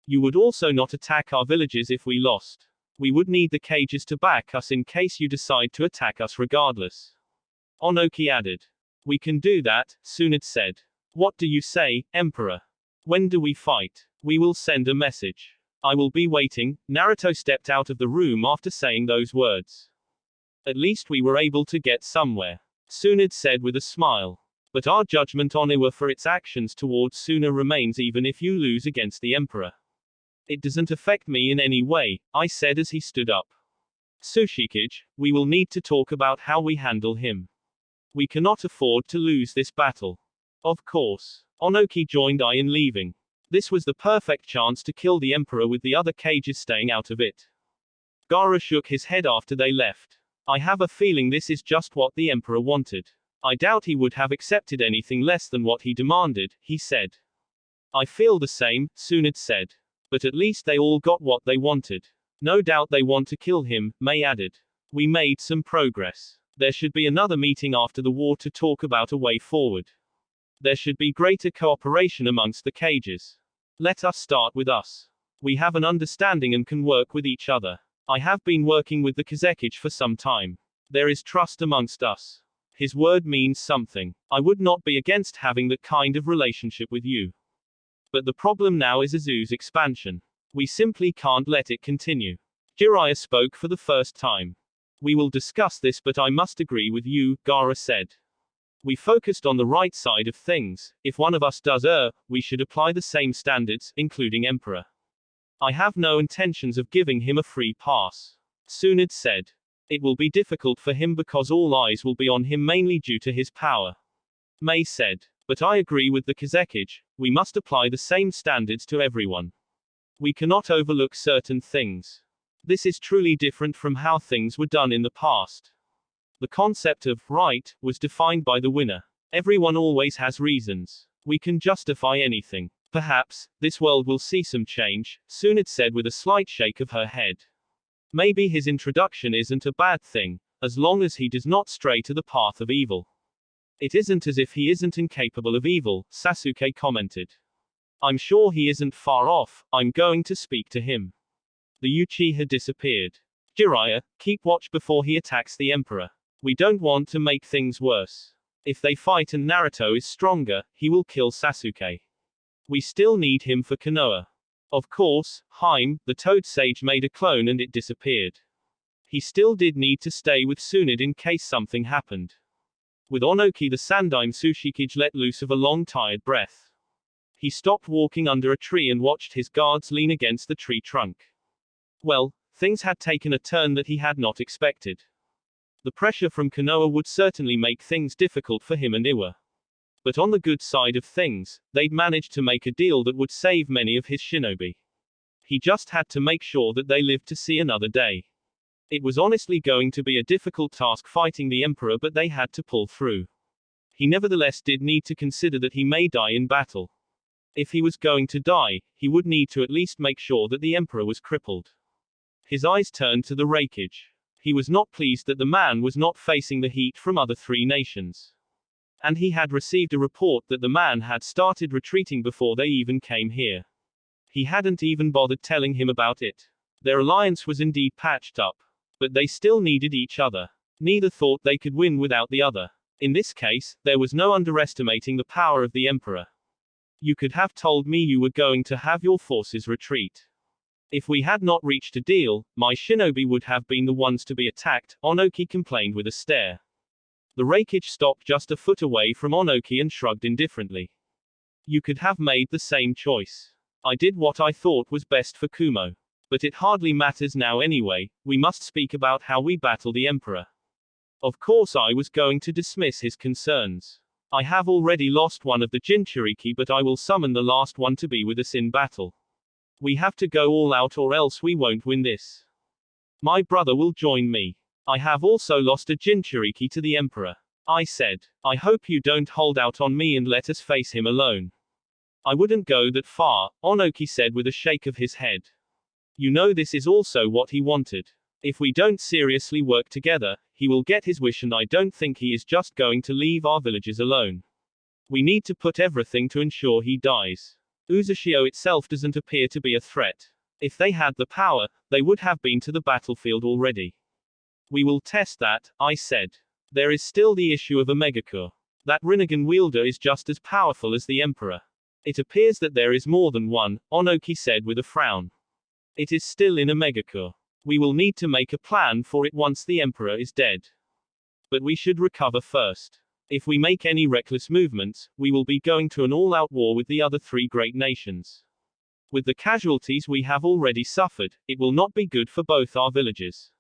You would also not attack our villages if we lost. We would need the cages to back us in case you decide to attack us regardless. Onoki added. We can do that, Tsunade said. What do you say, Emperor? When do we fight? We will send a message. I will be waiting. Naruto stepped out of the room after saying those words. At least we were able to get somewhere, Tsunade said with a smile. But our judgment on Iwa for its actions towards Suna remains even if you lose against the Emperor. It doesn't affect me in any way, I said as he stood up. Tsushikage, we will need to talk about how we handle him. We cannot afford to lose this battle. Of course. Onoki joined I in leaving. This was the perfect chance to kill the Emperor with the other cages staying out of it. Gaara shook his head after they left. I have a feeling this is just what the Emperor wanted. I doubt he would have accepted anything less than what he demanded, he said. I feel the same, Tsunade said. But at least they all got what they wanted. No doubt they want to kill him, May added. We made some progress. There should be another meeting after the war to talk about a way forward. There should be greater cooperation amongst the cages. Let us start with us. We have an understanding and can work with each other. I have been working with the Kazekage for some time. There is trust amongst us. His word means something. I would not be against having that kind of relationship with you. But the problem now is Izu's expansion. We simply can't let it continue. Jiraiya spoke for the first time. We will discuss this, but I must agree with you, Gaara said. We focused on the right side of things. If one of us does we should apply the same standards, including Emperor. I have no intentions of giving him a free pass. Tsunade said. It will be difficult for him because all eyes will be on him mainly due to his power. May said. But I agree with the Kazekage, we must apply the same standards to everyone. We cannot overlook certain things. This is truly different from how things were done in the past. The concept of right was defined by the winner. Everyone always has reasons. We can justify anything. Perhaps this world will see some change, Tsunade said with a slight shake of her head. Maybe his introduction isn't a bad thing, as long as he does not stray to the path of evil. It isn't as if he isn't incapable of evil, Sasuke commented. I'm sure he isn't far off, I'm going to speak to him. The Uchiha disappeared. Jiraiya, keep watch before he attacks the Emperor. We don't want to make things worse. If they fight and Naruto is stronger, he will kill Sasuke. We still need him for Konoha. Of course, Haim, the Toad Sage made a clone and it disappeared. He still did need to stay with Tsunade in case something happened. With Onoki the Sandaime Tsushikage let loose of a long tired breath. He stopped walking under a tree and watched his guards lean against the tree trunk. Well, things had taken a turn that he had not expected. The pressure from Konoha would certainly make things difficult for him and Iwa. But on the good side of things, they'd managed to make a deal that would save many of his shinobi. He just had to make sure that they lived to see another day. It was honestly going to be a difficult task fighting the Emperor, but they had to pull through. He nevertheless did need to consider that he may die in battle. If he was going to die, he would need to at least make sure that the Emperor was crippled. His eyes turned to the Reikage. He was not pleased that the man was not facing the heat from other three nations. And he had received a report that the man had started retreating before they even came here. He hadn't even bothered telling him about it. Their alliance was indeed patched up. But they still needed each other. Neither thought they could win without the other. In this case, there was no underestimating the power of the Emperor. You could have told me you were going to have your forces retreat. If we had not reached a deal, my shinobi would have been the ones to be attacked, Onoki complained with a stare. The Reikage stopped just a foot away from Onoki and shrugged indifferently. You could have made the same choice. I did what I thought was best for Kumo. But it hardly matters now anyway, we must speak about how we battle the Emperor. Of course I was going to dismiss his concerns. I have already lost one of the Jinchuriki, but I will summon the last one to be with us in battle. We have to go all out or else we won't win this. My brother will join me. I have also lost a Jinchuriki to the Emperor. I said. I hope you don't hold out on me and let us face him alone. I wouldn't go that far, Onoki said with a shake of his head. You know this is also what he wanted. If we don't seriously work together, he will get his wish, and I don't think he is just going to leave our villages alone. We need to put everything to ensure he dies. Uzushio itself doesn't appear to be a threat. If they had the power, they would have been to the battlefield already. We will test that, I said. There is still the issue of a Megaku. That Rinnegan wielder is just as powerful as the Emperor. It appears that there is more than one, Onoki said with a frown. It is still in a Megaku. We will need to make a plan for it once the Emperor is dead. But we should recover first. If we make any reckless movements, we will be going to an all-out war with the other three great nations. With the casualties we have already suffered, it will not be good for both our villages.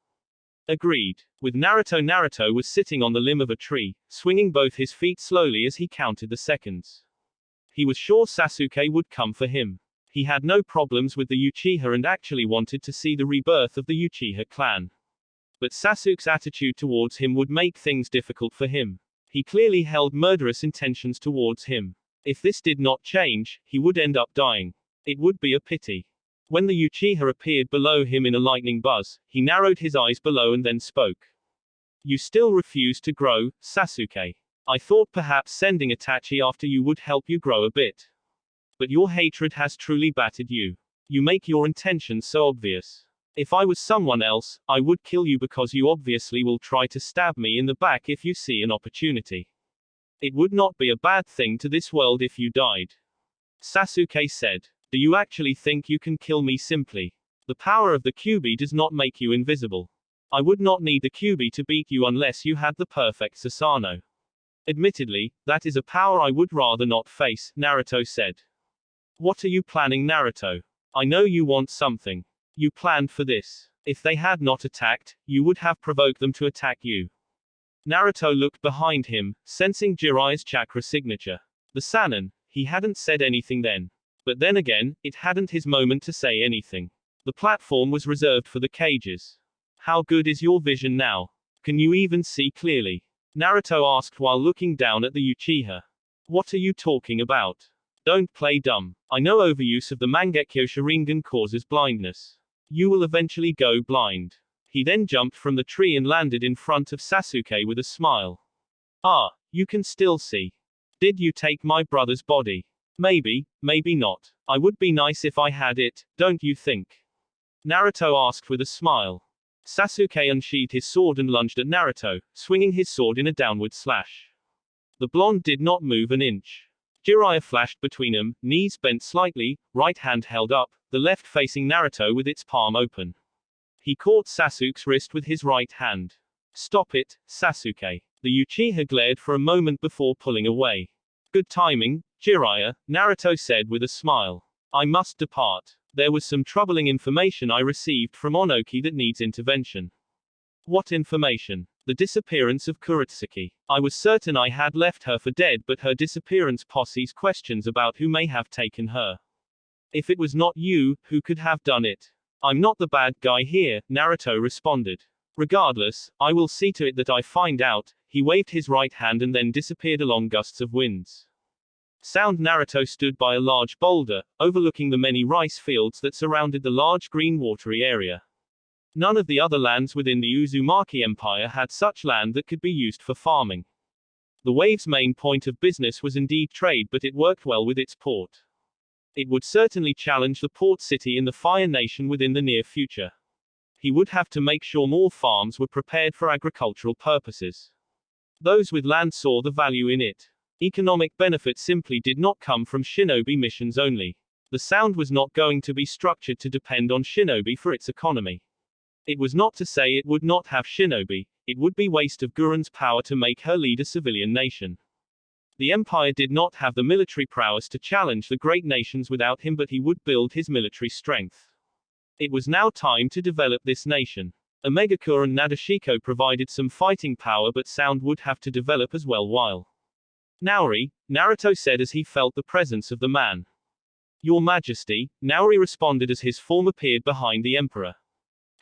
Agreed. With Naruto was sitting on the limb of a tree, swinging both his feet slowly as he counted the seconds. He was sure Sasuke would come for him. He had no problems with the Uchiha and actually wanted to see the rebirth of the Uchiha clan. But Sasuke's attitude towards him would make things difficult for him. He clearly held murderous intentions towards him. If this did not change, he would end up dying. It would be a pity. When the Uchiha appeared below him in a lightning buzz, he narrowed his eyes below and then spoke. You still refuse to grow, Sasuke. I thought perhaps sending Itachi after you would help you grow a bit. But your hatred has truly battered you. You make your intentions so obvious. If I was someone else, I would kill you because you obviously will try to stab me in the back if you see an opportunity. It would not be a bad thing to this world if you died. Sasuke said. Do you actually think you can kill me simply? The power of the Kyuubi does not make you invisible. I would not need the Kyuubi to beat you unless you had the perfect Susanoo. Admittedly, that is a power I would rather not face, Naruto said. What are you planning, Naruto? I know you want something. You planned for this. If they had not attacked, you would have provoked them to attack you. Naruto looked behind him, sensing Jiraiya's chakra signature. The Sannin, he hadn't said anything then. But then again, it hadn't his moment to say anything. The platform was reserved for the cages. How good is your vision now? Can you even see clearly? Naruto asked while looking down at the Uchiha. What are you talking about? Don't play dumb. I know overuse of the Mangekyo Sharingan causes blindness. You will eventually go blind. He then jumped from the tree and landed in front of Sasuke with a smile. Ah, you can still see. Did you take my brother's body? Maybe, maybe not. I would be nice if I had it, don't you think? Naruto asked with a smile. Sasuke unsheathed his sword and lunged at Naruto, swinging his sword in a downward slash. The blonde did not move an inch. Jiraiya flashed between them, knees bent slightly, right hand held up, the left facing Naruto with its palm open. He caught Sasuke's wrist with his right hand. Stop it, Sasuke. The Uchiha glared for a moment before pulling away. Good timing, Jiraiya, Naruto said with a smile. I must depart. There was some troubling information I received from Onoki that needs intervention. What information? The disappearance of Kuretsuki. I was certain I had left her for dead, but her disappearance posses questions about who may have taken her. If it was not you, who could have done it? I'm not the bad guy here, Naruto responded. Regardless, I will see to it that I find out. He waved his right hand and then disappeared along gusts of winds. Sound. Naruto stood by a large boulder, overlooking the many rice fields that surrounded the large green watery area. None of the other lands within the Uzumaki Empire had such land that could be used for farming. The wave's main point of business was indeed trade, but it worked well with its port. It would certainly challenge the port city in the Fire Nation within the near future. He would have to make sure more farms were prepared for agricultural purposes. Those with land saw the value in it. Economic benefit simply did not come from shinobi missions only. The Sound was not going to be structured to depend on shinobi for its economy. It was not to say it would not have shinobi, it would be waste of Guren's power to make her lead a civilian nation. The Empire did not have the military prowess to challenge the great nations without him, but he would build his military strength. It was now time to develop this nation. Omegakure and Nadeshiko provided some fighting power, but Sound would have to develop as well. While Naori, Naruto said as he felt the presence of the man. Your Majesty, Naori responded as his form appeared behind the Emperor.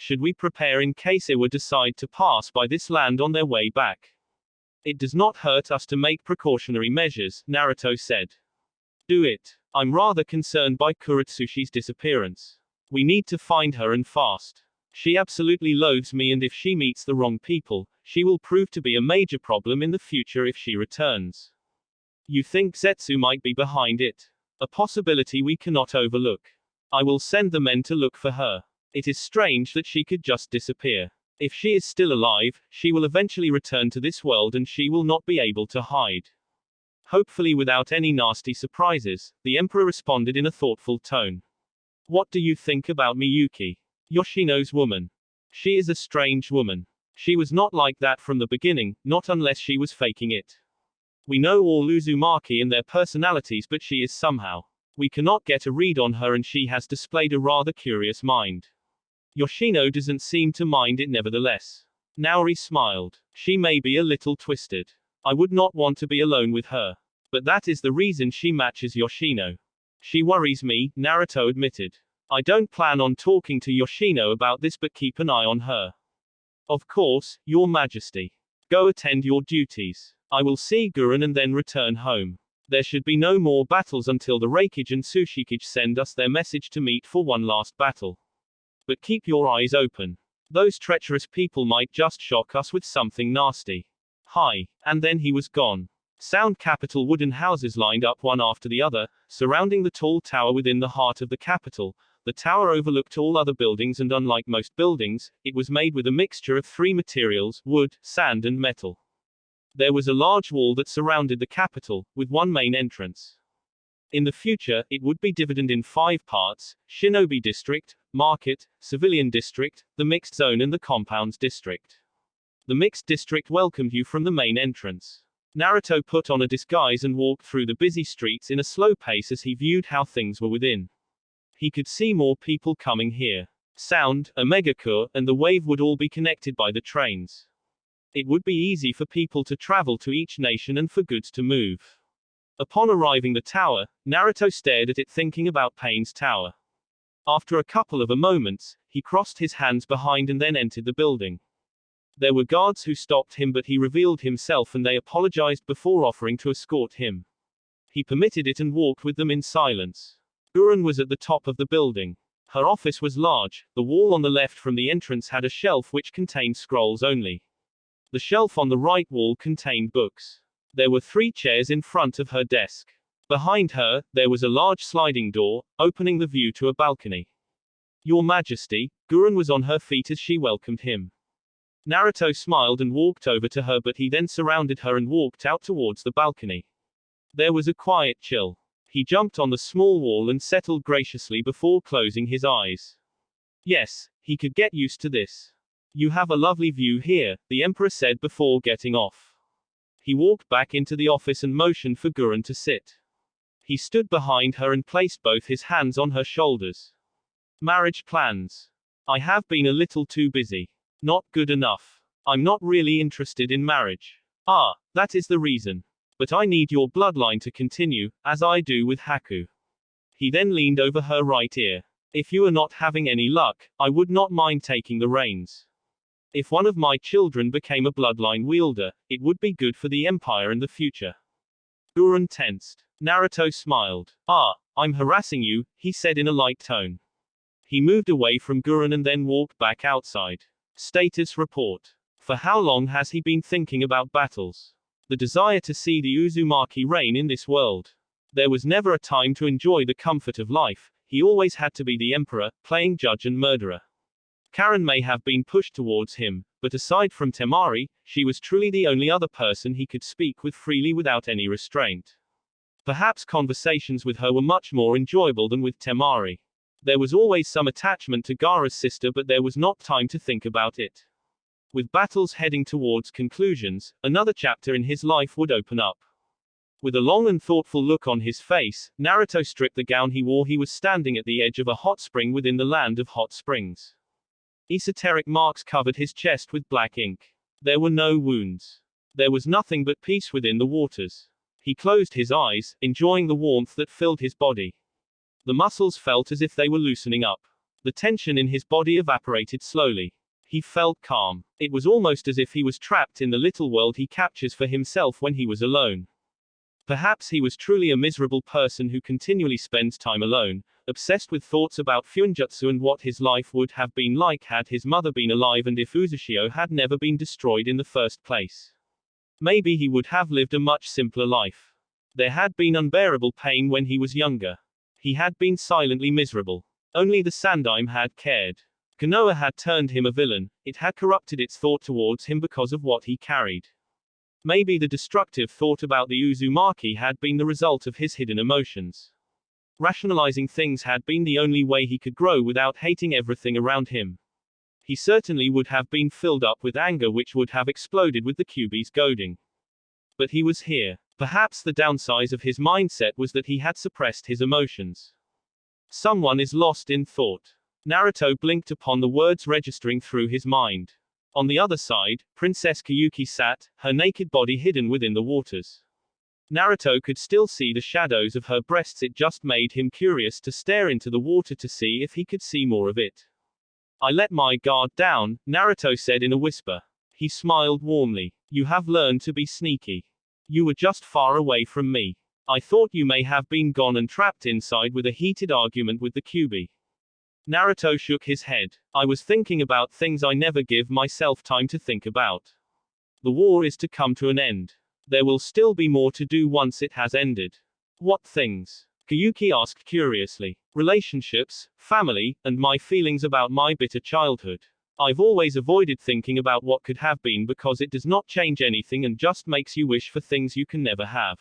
Should we prepare in case Iwa decide to pass by this land on their way back? It does not hurt us to make precautionary measures, Naruto said. Do it. I'm rather concerned by Kuretsuki's disappearance. We need to find her and fast. She absolutely loathes me, and if she meets the wrong people, she will prove to be a major problem in the future if she returns. You think Zetsu might be behind it? A possibility we cannot overlook. I will send the men to look for her. It is strange that she could just disappear. If she is still alive, she will eventually return to this world and she will not be able to hide. Hopefully without any nasty surprises, the Emperor responded in a thoughtful tone. What do you think about Miyuki? Yoshino's woman. She is a strange woman. She was not like that from the beginning, not unless she was faking it. We know all Uzumaki and their personalities, but she is somehow. We cannot get a read on her, and she has displayed a rather curious mind. Yoshino doesn't seem to mind it nevertheless. Naori smiled. She may be a little twisted. I would not want to be alone with her. But that is the reason she matches Yoshino. She worries me, Naruto admitted. I don't plan on talking to Yoshino about this, but keep an eye on her. Of course, Your Majesty. Go attend your duties. I will see Guren and then return home. There should be no more battles until the Reikage and Tsushikage send us their message to meet for one last battle. But keep your eyes open. Those treacherous people might just shock us with something nasty. Hi. And then he was gone. Sound capital wooden houses lined up one after the other, surrounding the tall tower within the heart of the capital. The tower overlooked all other buildings, and unlike most buildings, it was made with a mixture of three materials: wood, sand and metal. There was a large wall that surrounded the capital, with one main entrance. In the future, it would be divided in 5 parts: Shinobi District, Market, Civilian District, the Mixed Zone and the Compounds District. The Mixed District welcomed you from the main entrance. Naruto put on a disguise and walked through the busy streets in a slow pace as he viewed how things were within. He could see more people coming here. Sound, Omegakure, and the Wave would all be connected by the trains. It would be easy for people to travel to each nation and for goods to move. Upon arriving the tower, Naruto stared at it, thinking about Pain's tower. After a couple of moments, he crossed his hands behind and then entered the building. There were guards who stopped him, but he revealed himself and they apologized before offering to escort him. He permitted it and walked with them in silence. Guren was at the top of the building. Her office was large. The wall on the left from the entrance had a shelf which contained scrolls only. The shelf on the right wall contained books. There were 3 chairs in front of her desk. Behind her, there was a large sliding door, opening the view to a balcony. Your Majesty, Guren was on her feet as she welcomed him. Naruto smiled and walked over to her, but he then surrounded her and walked out towards the balcony. There was a quiet chill. He jumped on the small wall and settled graciously before closing his eyes. Yes, he could get used to this. You have a lovely view here, the Emperor said before getting off. He walked back into the office and motioned for Guren to sit. He stood behind her and placed both his hands on her shoulders. Marriage plans. I have been a little too busy. Not good enough. I'm not really interested in marriage. Ah, that is the reason. But I need your bloodline to continue, as I do with Haku. He then leaned over her right ear. If you are not having any luck, I would not mind taking the reins. If one of my children became a bloodline wielder, it would be good for the Empire in the future. Gurren tensed. Naruto smiled. Ah, I'm harassing you, he said in a light tone. He moved away from Gurren and then walked back outside. Status report. For how long has he been thinking about battles? The desire to see the Uzumaki reign in this world. There was never a time to enjoy the comfort of life, he always had to be the emperor, playing judge and murderer. Karen may have been pushed towards him, but aside from Temari, she was truly the only other person he could speak with freely without any restraint. Perhaps conversations with her were much more enjoyable than with Temari. There was always some attachment to Gaara's sister, but there was not time to think about it. With battles heading towards conclusions, another chapter in his life would open up. With a long and thoughtful look on his face, Naruto stripped the gown he wore. He was standing at the edge of a hot spring within the land of hot springs. Esoteric marks covered his chest with black ink. There were no wounds. There was nothing but peace within the waters. He closed his eyes, enjoying the warmth that filled his body. The muscles felt as if they were loosening up. The tension in his body evaporated slowly. He felt calm. It was almost as if he was trapped in the little world he captures for himself when he was alone. Perhaps he was truly a miserable person who continually spends time alone, obsessed with thoughts about Fuinjutsu and what his life would have been like had his mother been alive and if Uzushio had never been destroyed in the first place. Maybe he would have lived a much simpler life. There had been unbearable pain when he was younger. He had been silently miserable. Only the Sandaime had cared. Konoha had turned him a villain, it had corrupted its thought towards him because of what he carried. Maybe the destructive thought about the Uzumaki had been the result of his hidden emotions. Rationalizing things had been the only way he could grow without hating everything around him. He certainly would have been filled up with anger which would have exploded with the Kyuubi's goading. But he was here. Perhaps the downside of his mindset was that he had suppressed his emotions. Someone is lost in thought. Naruto blinked upon the words registering through his mind. On the other side, Princess Kyuki sat, her naked body hidden within the waters. Naruto could still see the shadows of her breasts. It just made him curious to stare into the water to see if he could see more of it. I let my guard down, Naruto said in a whisper. He smiled warmly. You have learned to be sneaky. You were just far away from me. I thought you may have been gone and trapped inside with a heated argument with the Kyuubi. Naruto shook his head. I was thinking about things I never give myself time to think about. The war is to come to an end. There will still be more to do once it has ended. What things? Kyuki asked curiously. Relationships, family, and my feelings about my bitter childhood. I've always avoided thinking about what could have been because it does not change anything and just makes you wish for things you can never have.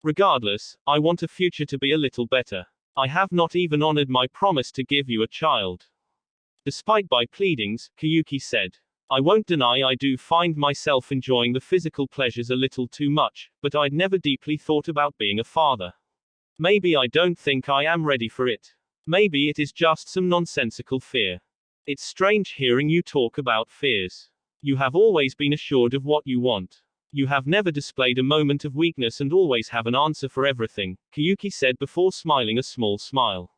Regardless, I want a future to be a little better. I have not even honored my promise to give you a child. Despite my pleadings, Kyuki said. I won't deny I do find myself enjoying the physical pleasures a little too much, but I'd never deeply thought about being a father. Maybe I don't think I am ready for it. Maybe it is just some nonsensical fear. It's strange hearing you talk about fears. You have always been assured of what you want. You have never displayed a moment of weakness and always have an answer for everything, Kyuki said before smiling a small smile.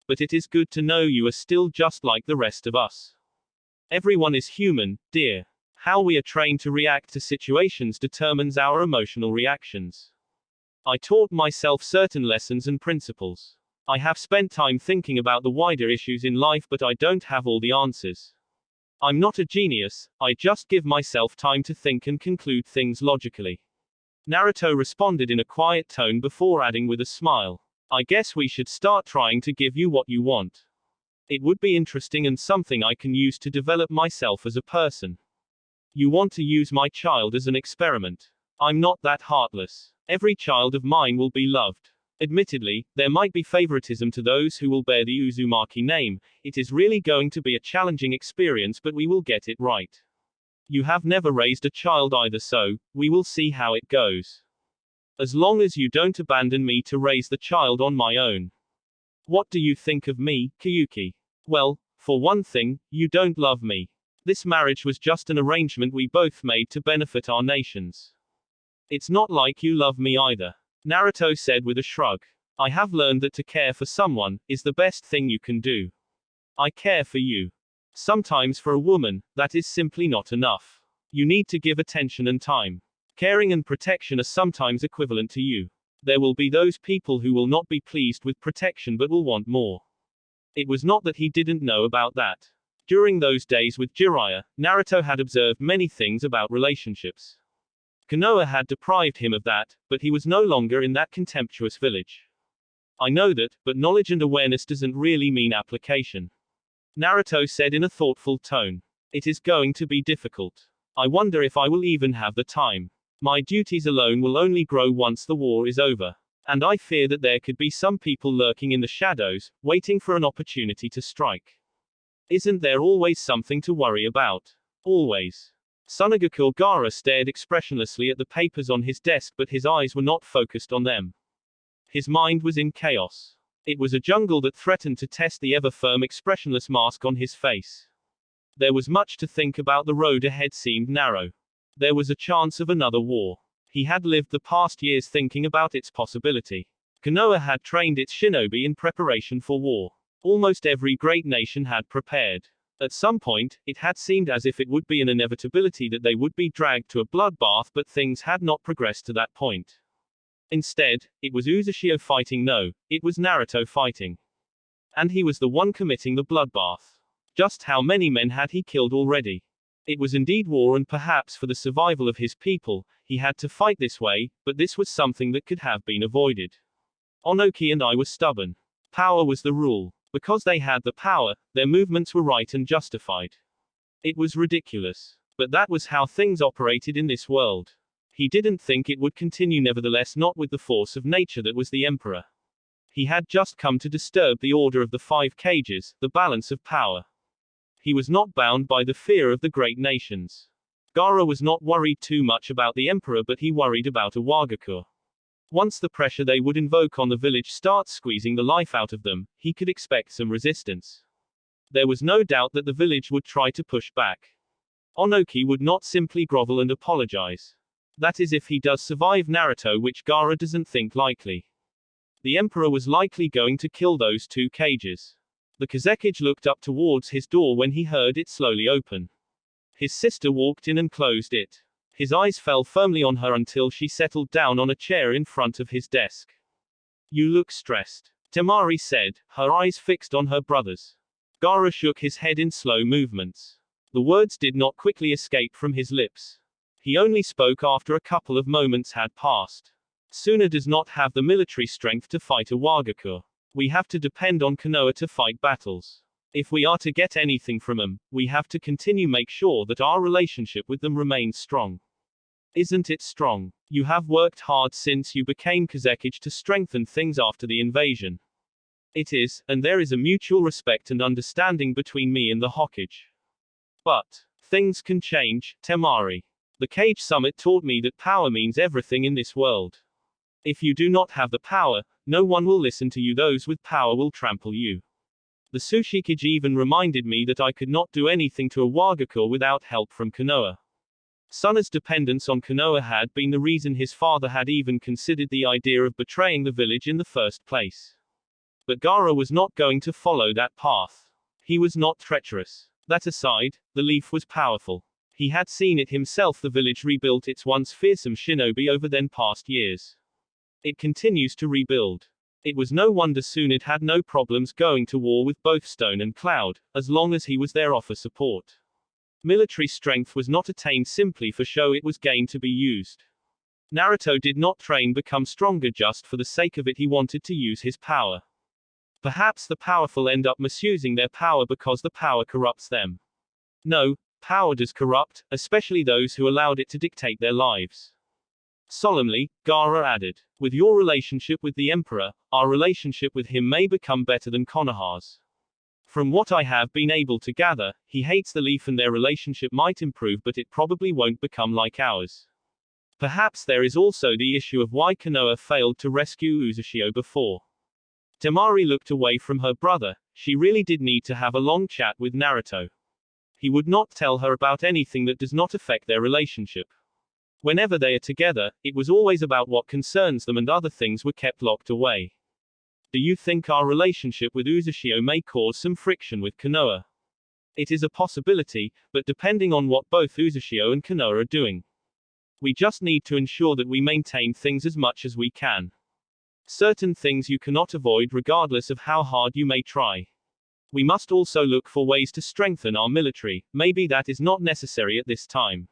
But it is good to know you are still just like the rest of us. Everyone is human, dear. How we are trained to react to situations determines our emotional reactions. I taught myself certain lessons and principles. I have spent time thinking about the wider issues in life, but I don't have all the answers. I'm not a genius, I just give myself time to think and conclude things logically. Naruto responded in a quiet tone before adding with a smile. I guess we should start trying to give you what you want. It would be interesting and something I can use to develop myself as a person. You want to use my child as an experiment. I'm not that heartless. Every child of mine will be loved. Admittedly, there might be favoritism to those who will bear the Uzumaki name. It is really going to be a challenging experience, but we will get it right. You have never raised a child either, so we will see how it goes. As long as you don't abandon me to raise the child on my own. What do you think of me, Kyuki? Well, for one thing, you don't love me. This marriage was just an arrangement we both made to benefit our nations. It's not like you love me either. Naruto said with a shrug. I have learned that to care for someone is the best thing you can do. I care for you. Sometimes for a woman, that is simply not enough. You need to give attention and time. Caring and protection are sometimes equivalent to you. There will be those people who will not be pleased with protection but will want more. It was not that he didn't know about that. During those days with Jiraiya, Naruto had observed many things about relationships. Konoha had deprived him of that, but he was no longer in that contemptuous village. I know that, but knowledge and awareness doesn't really mean application. Naruto said in a thoughtful tone. It is going to be difficult. I wonder if I will even have the time. My duties alone will only grow once the war is over. And I fear that there could be some people lurking in the shadows, waiting for an opportunity to strike. Isn't there always something to worry about? Always. Tsunagaku Gaara stared expressionlessly at the papers on his desk, but his eyes were not focused on them. His mind was in chaos. It was a jungle that threatened to test the ever-firm expressionless mask on his face. There was much to think about. The road ahead seemed narrow. There was a chance of another war. He had lived the past years thinking about its possibility. Konoha had trained its shinobi in preparation for war. Almost every great nation had prepared. At some point, it had seemed as if it would be an inevitability that they would be dragged to a bloodbath, but things had not progressed to that point. Instead, it was Uzumaki fighting. No, it was Naruto fighting. And he was the one committing the bloodbath. Just how many men had he killed already? It was indeed war, and perhaps for the survival of his people, he had to fight this way, but this was something that could have been avoided. Onoki and I were stubborn. Power was the rule. Because they had the power, their movements were right and justified. It was ridiculous. But that was how things operated in this world. He didn't think it would continue, nevertheless, not with the force of nature that was the emperor. He had just come to disturb the order of the 5 cages, the balance of power. He was not bound by the fear of the great nations. Gaara was not worried too much about the emperor, but he worried about Iwagakure. Once the pressure they would invoke on the village starts squeezing the life out of them, he could expect some resistance. There was no doubt that the village would try to push back. Onoki would not simply grovel and apologize. That is if he does survive Naruto, which Gaara doesn't think likely. The emperor was likely going to kill those 2 cages. The Kazekage looked up towards his door when he heard it slowly open. His sister walked in and closed it. His eyes fell firmly on her until she settled down on a chair in front of his desk. You look stressed, Temari said, her eyes fixed on her brother's. Gaara shook his head in slow movements. The words did not quickly escape from his lips. He only spoke after a couple of moments had passed. Suna does not have the military strength to fight Iwagakure. We have to depend on Konoha to fight battles. If we are to get anything from them, we have to continue make sure that our relationship with them remains strong. Isn't it strong? You have worked hard since you became Kazekage to strengthen things after the invasion. It is, and there is a mutual respect and understanding between me and the Hokage. But things can change, Temari. The Cage Summit taught me that power means everything in this world. If you do not have the power, no one will listen to you. Those with power will trample you. The Tsuchikage even reminded me that I could not do anything to Iwagakure without help from Konoha. Suna's dependence on Konoha had been the reason his father had even considered the idea of betraying the village in the first place. But Gaara was not going to follow that path. He was not treacherous. That aside, the leaf was powerful. He had seen it himself. The village rebuilt its once fearsome shinobi over then past years. It continues to rebuild. It was no wonder Tsunade had no problems going to war with both Stone and Cloud, as long as he was there offer support. Military strength was not attained simply for show, it was gained to be used. Naruto did not train become stronger just for the sake of it. He wanted to use his power. Perhaps the powerful end up misusing their power because the power corrupts them. No, power does corrupt, especially those who allowed it to dictate their lives. Solemnly, Gaara added, with your relationship with the Emperor, our relationship with him may become better than Konoha's. From what I have been able to gather, he hates the leaf and their relationship might improve, but it probably won't become like ours. Perhaps there is also the issue of why Konoha failed to rescue Uzumaki before. Temari looked away from her brother. She really did need to have a long chat with Naruto. He would not tell her about anything that does not affect their relationship. Whenever they are together, it was always about what concerns them and other things were kept locked away. Do you think our relationship with Uzumaki may cause some friction with Konoha? It is a possibility, but depending on what both Uzumaki and Konoha are doing. We just need to ensure that we maintain things as much as we can. Certain things you cannot avoid regardless of how hard you may try. We must also look for ways to strengthen our military. Maybe that is not necessary at this time.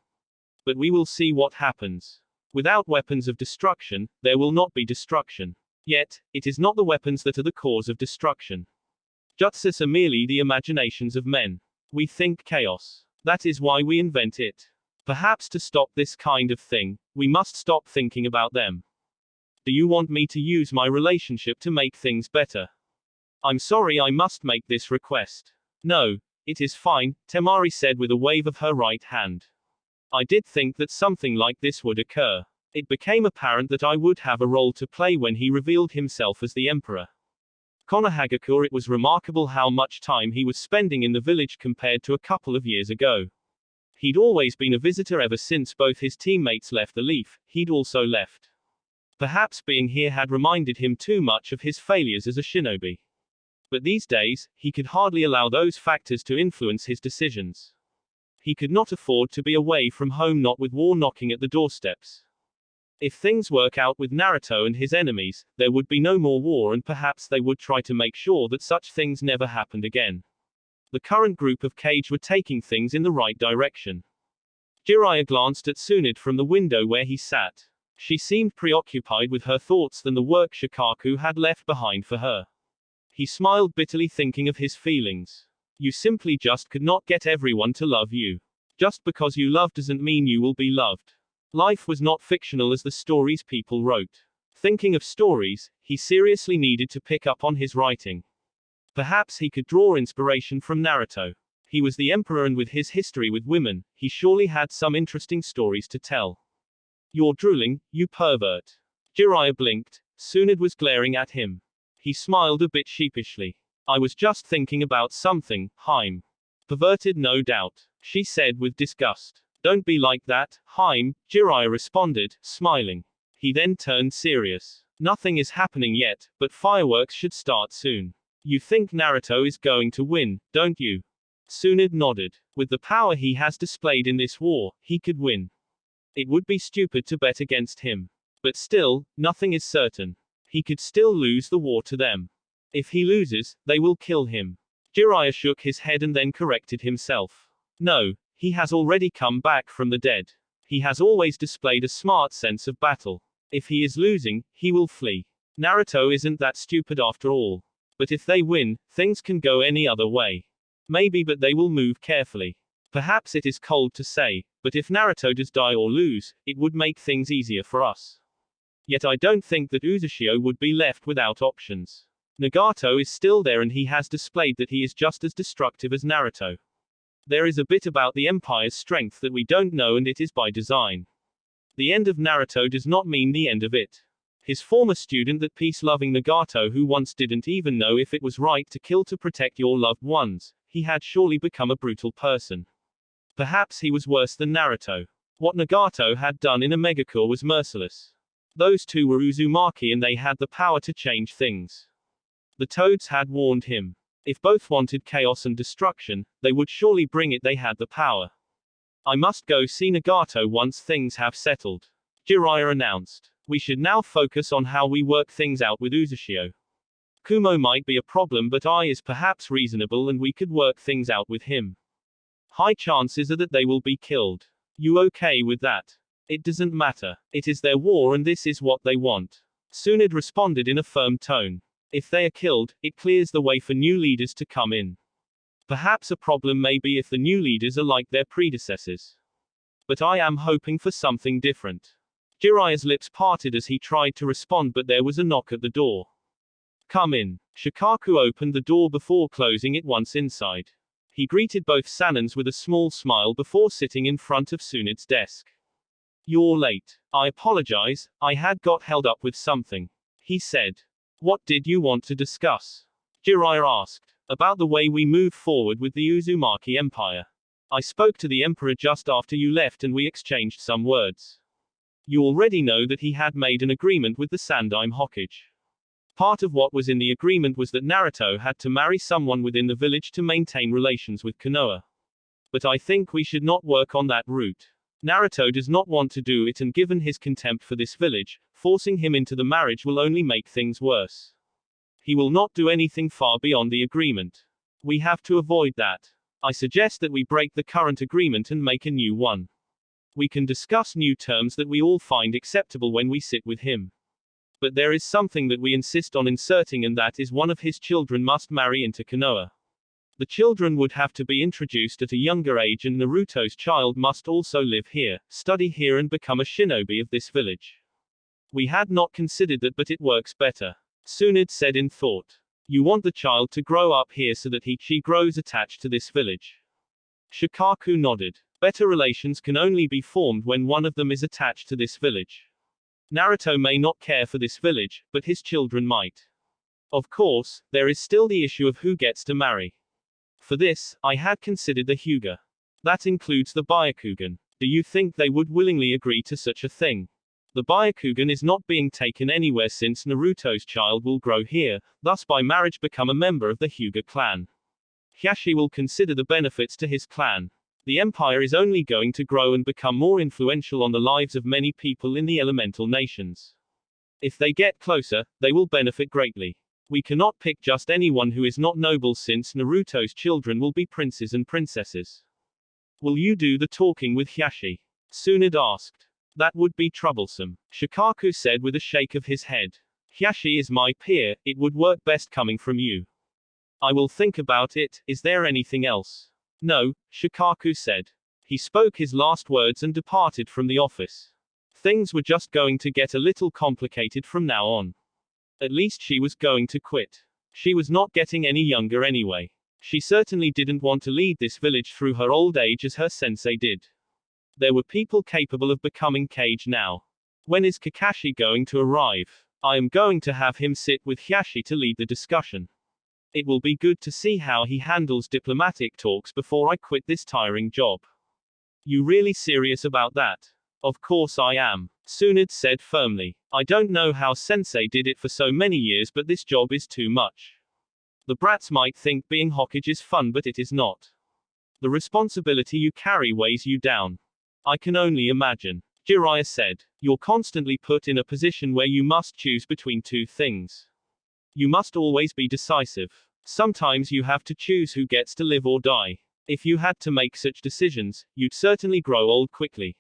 But we will see what happens. Without weapons of destruction, there will not be destruction. Yet, it is not the weapons that are the cause of destruction. Jutsus are merely the imaginations of men. We think chaos. That is why we invent it. Perhaps to stop this kind of thing, we must stop thinking about them. Do you want me to use my relationship to make things better? I'm sorry, I must make this request. No, it is fine, Temari said with a wave of her right hand. I did think that something like this would occur. It became apparent that I would have a role to play when he revealed himself as the emperor. Konohagakure, it was remarkable how much time he was spending in the village compared to a couple of years ago. He'd always been a visitor ever since both his teammates left the Leaf, he'd also left. Perhaps being here had reminded him too much of his failures as a shinobi. But these days, he could hardly allow those factors to influence his decisions. He could not afford to be away from home, not with war knocking at the doorsteps. If things work out with Naruto and his enemies, there would be no more war, and perhaps they would try to make sure that such things never happened again. The current group of Kage were taking things in the right direction. Jiraiya glanced at Tsunade from the window where he sat. She seemed preoccupied with her thoughts than the work Shikaku had left behind for her. He smiled bitterly, thinking of his feelings. You simply just could not get everyone to love you. Just because you love doesn't mean you will be loved. Life was not fictional as the stories people wrote. Thinking of stories, he seriously needed to pick up on his writing. Perhaps he could draw inspiration from Naruto. He was the emperor, and with his history with women, he surely had some interesting stories to tell. You're drooling, you pervert. Jiraiya blinked. Tsunade was glaring at him. He smiled a bit sheepishly. I was just thinking about something, Haim. Perverted, no doubt, she said with disgust. Don't be like that, Haim, Jiraiya responded, smiling. He then turned serious. Nothing is happening yet, but fireworks should start soon. You think Naruto is going to win, don't you? Tsunade nodded. With the power he has displayed in this war, he could win. It would be stupid to bet against him. But still, nothing is certain. He could still lose the war to them. If he loses, they will kill him. Jiraiya shook his head and then corrected himself. No, he has already come back from the dead. He has always displayed a smart sense of battle. If he is losing, he will flee. Naruto isn't that stupid after all. But if they win, things can go any other way. Maybe, but they will move carefully. Perhaps it is cold to say, but if Naruto does die or lose, it would make things easier for us. Yet I don't think that Uzumaki would be left without options. Nagato is still there, and he has displayed that he is just as destructive as Naruto. There is a bit about the Empire's strength that we don't know, and it is by design. The end of Naruto does not mean the end of it. His former student, that peace-loving Nagato who once didn't even know if it was right to kill to protect your loved ones, he had surely become a brutal person. Perhaps he was worse than Naruto. What Nagato had done in Omegakure was merciless. Those two were Uzumaki, and they had the power to change things. The Toads had warned him. If both wanted chaos and destruction, they would surely bring it. They had the power. I must go see Nagato once things have settled, Jiraiya announced. We should now focus on how we work things out with Uzumaki. Kumo might be a problem, but I is perhaps reasonable, and we could work things out with him. High chances are that they will be killed. You okay with that? It doesn't matter. It is their war, and this is what they want. Tsunade responded in a firm tone. If they are killed, it clears the way for new leaders to come in. Perhaps a problem may be if the new leaders are like their predecessors. But I am hoping for something different. Jiraiya's lips parted as he tried to respond, but there was a knock at the door. Come in. Shikaku opened the door before closing it once inside. He greeted both Sanins with a small smile before sitting in front of Tsunade's desk. You're late. I apologize, I had got held up with something, he said. What did you want to discuss? Jiraiya asked. About the way we move forward with the Uzumaki Empire. I spoke to the Emperor just after you left and we exchanged some words. You already know that he had made an agreement with the Sandaime Hokage. Part of what was in the agreement was that Naruto had to marry someone within the village to maintain relations with Konoha. But I think we should not work on that route. Naruto does not want to do it, and given his contempt for this village, forcing him into the marriage will only make things worse. He will not do anything far beyond the agreement. We have to avoid that. I suggest that we break the current agreement and make a new one. We can discuss new terms that we all find acceptable when we sit with him. But there is something that we insist on inserting, and that is one of his children must marry into Konoha. The children would have to be introduced at a younger age, and Naruto's child must also live here, study here, and become a shinobi of this village. We had not considered that, but it works better. Tsunade said in thought. You want the child to grow up here so that she grows attached to this village. Shikaku nodded. Better relations can only be formed when one of them is attached to this village. Naruto may not care for this village, but his children might. Of course, there is still the issue of who gets to marry. For this, I had considered the Hyuga. That includes the Byakugan. Do you think they would willingly agree to such a thing? The Byakugan is not being taken anywhere since Naruto's child will grow here, thus by marriage become a member of the Hyuga clan. Hiashi will consider the benefits to his clan. The empire is only going to grow and become more influential on the lives of many people in the elemental nations. If they get closer, they will benefit greatly. We cannot pick just anyone who is not noble, since Naruto's children will be princes and princesses. Will you do the talking with Hiashi? Tsunade asked. That would be troublesome, Shikaku said with a shake of his head. Hiashi is my peer, it would work best coming from you. I will think about it. Is there anything else? No, Shikaku said. He spoke his last words and departed from the office. Things were just going to get a little complicated from now on. At least she was going to quit. She was not getting any younger anyway. She certainly didn't want to lead this village through her old age as her sensei did. There were people capable of becoming Kage now. When is Kakashi going to arrive? I am going to have him sit with Hiashi to lead the discussion. It will be good to see how he handles diplomatic talks before I quit this tiring job. You really serious about that? Of course I am, Tsunade said firmly. I don't know how Sensei did it for so many years, but this job is too much. The brats might think being Hokage is fun, but it is not. The responsibility you carry weighs you down. I can only imagine. Jiraiya said. You're constantly put in a position where you must choose between two things. You must always be decisive. Sometimes you have to choose who gets to live or die. If you had to make such decisions, you'd certainly grow old quickly.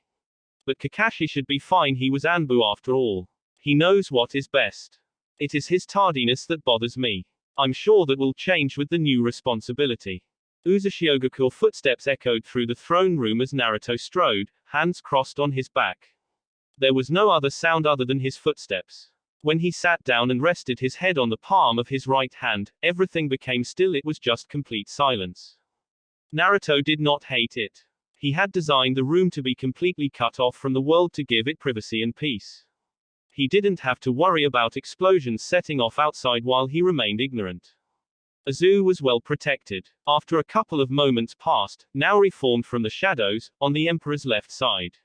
But Kakashi should be fine, he was Anbu after all. He knows what is best. It is his tardiness that bothers me. I'm sure that will change with the new responsibility. Uzumaki footsteps echoed through the throne room as Naruto strode, hands crossed on his back. There was no other sound other than his footsteps. When he sat down and rested his head on the palm of his right hand, everything became still. It was just complete silence. Naruto did not hate it. He had designed the room to be completely cut off from the world to give it privacy and peace. He didn't have to worry about explosions setting off outside while he remained ignorant. Azu was well protected. After a couple of moments passed, Naori formed from the shadows, on the Emperor's left side.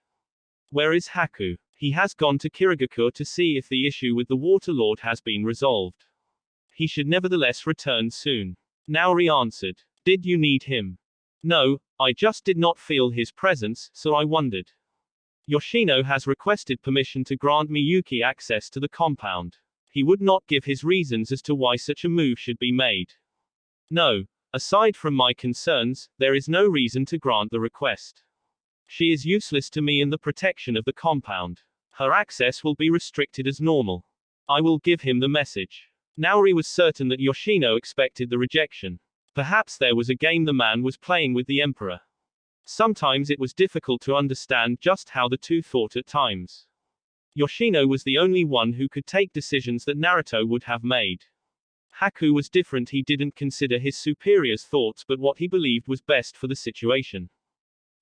Where is Haku? He has gone to Kirigakure to see if the issue with the Water Lord has been resolved. He should nevertheless return soon. Naori answered. Did you need him? No, I just did not feel his presence, so I wondered. Yoshino has requested permission to grant Miyuki access to the compound. He would not give his reasons as to why such a move should be made. No, aside from my concerns, there is no reason to grant the request. She is useless to me in the protection of the compound. Her access will be restricted as normal. I will give him the message. Naori was certain that Yoshino expected the rejection. Perhaps there was a game the man was playing with the Emperor. Sometimes it was difficult to understand just how the two thought at times. Yoshino was the only one who could take decisions that Naruto would have made. Haku was different. He didn't consider his superior's thoughts but what he believed was best for the situation.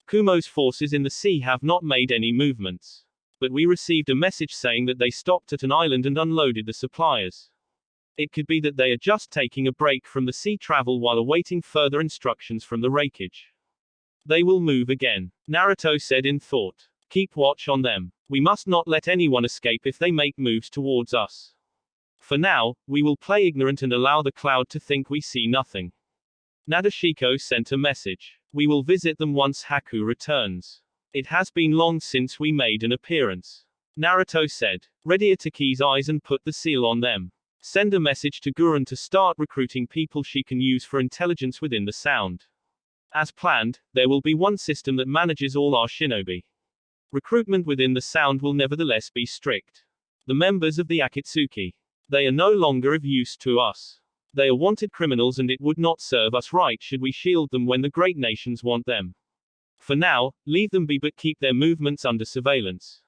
Kumo's forces in the sea have not made any movements. But we received a message saying that they stopped at an island and unloaded the supplies. It could be that they are just taking a break from the sea travel while awaiting further instructions from the Raikage. They will move again. Naruto said in thought. Keep watch on them. We must not let anyone escape if they make moves towards us. For now, we will play ignorant and allow the cloud to think we see nothing. Nadeshiko sent a message. We will visit them once Haku returns. It has been long since we made an appearance. Naruto said. Ready Itaki's eyes and put the seal on them. Send a message to Gurren to start recruiting people she can use for intelligence within the sound. As planned, there will be one system that manages all our shinobi. Recruitment within the sound will nevertheless be strict. The members of the Akatsuki. They are no longer of use to us. They are wanted criminals and it would not serve us right should we shield them when the great nations want them. For now, leave them be but keep their movements under surveillance.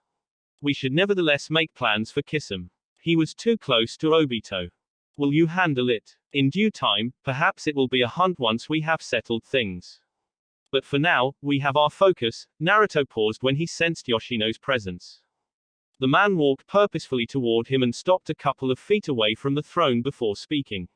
We should nevertheless make plans for Kisame. He was too close to Obito. Will you handle it? In due time, perhaps it will be a hunt once we have settled things. But for now, we have our focus. Naruto paused when he sensed Yoshino's presence. The man walked purposefully toward him and stopped a couple of feet away from the throne before speaking.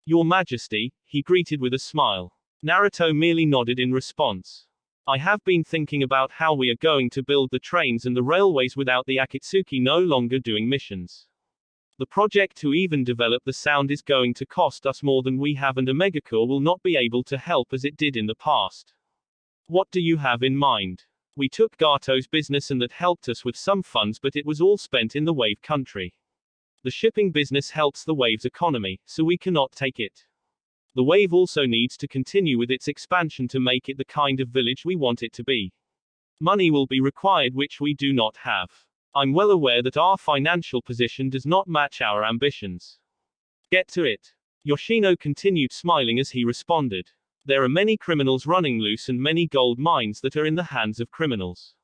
Your Majesty, he greeted with a smile. Naruto merely nodded in response. I have been thinking about how we are going to build the trains and the railways without the Akatsuki no longer doing missions. The project to even develop the sound is going to cost us more than we have and Omegacore will not be able to help as it did in the past. What do you have in mind? We took Gato's business and that helped us with some funds but it was all spent in the wave country. The shipping business helps the wave's economy, so we cannot take it. The wave also needs to continue with its expansion to make it the kind of village we want it to be. Money will be required which we do not have. I'm well aware that our financial position does not match our ambitions. Get to it. Yoshino continued smiling as he responded. There are many criminals running loose and many gold mines that are in the hands of criminals.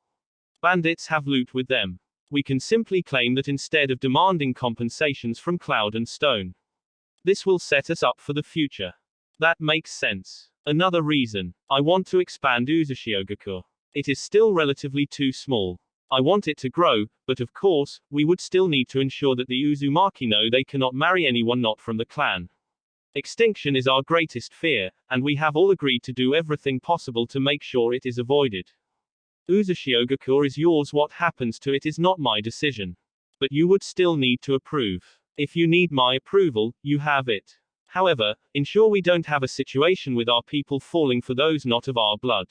Bandits have loot with them. We can simply claim that instead of demanding compensations from Cloud and Stone. This will set us up for the future. That makes sense. Another reason. I want to expand Uzumaki. It is still relatively too small. I want it to grow, but of course, we would still need to ensure that the Uzumaki know they cannot marry anyone not from the clan. Extinction is our greatest fear, and we have all agreed to do everything possible to make sure it is avoided. Uzumaki is yours, what happens to it is not my decision. But you would still need to approve. If you need my approval, you have it. However, ensure we don't have a situation with our people falling for those not of our blood.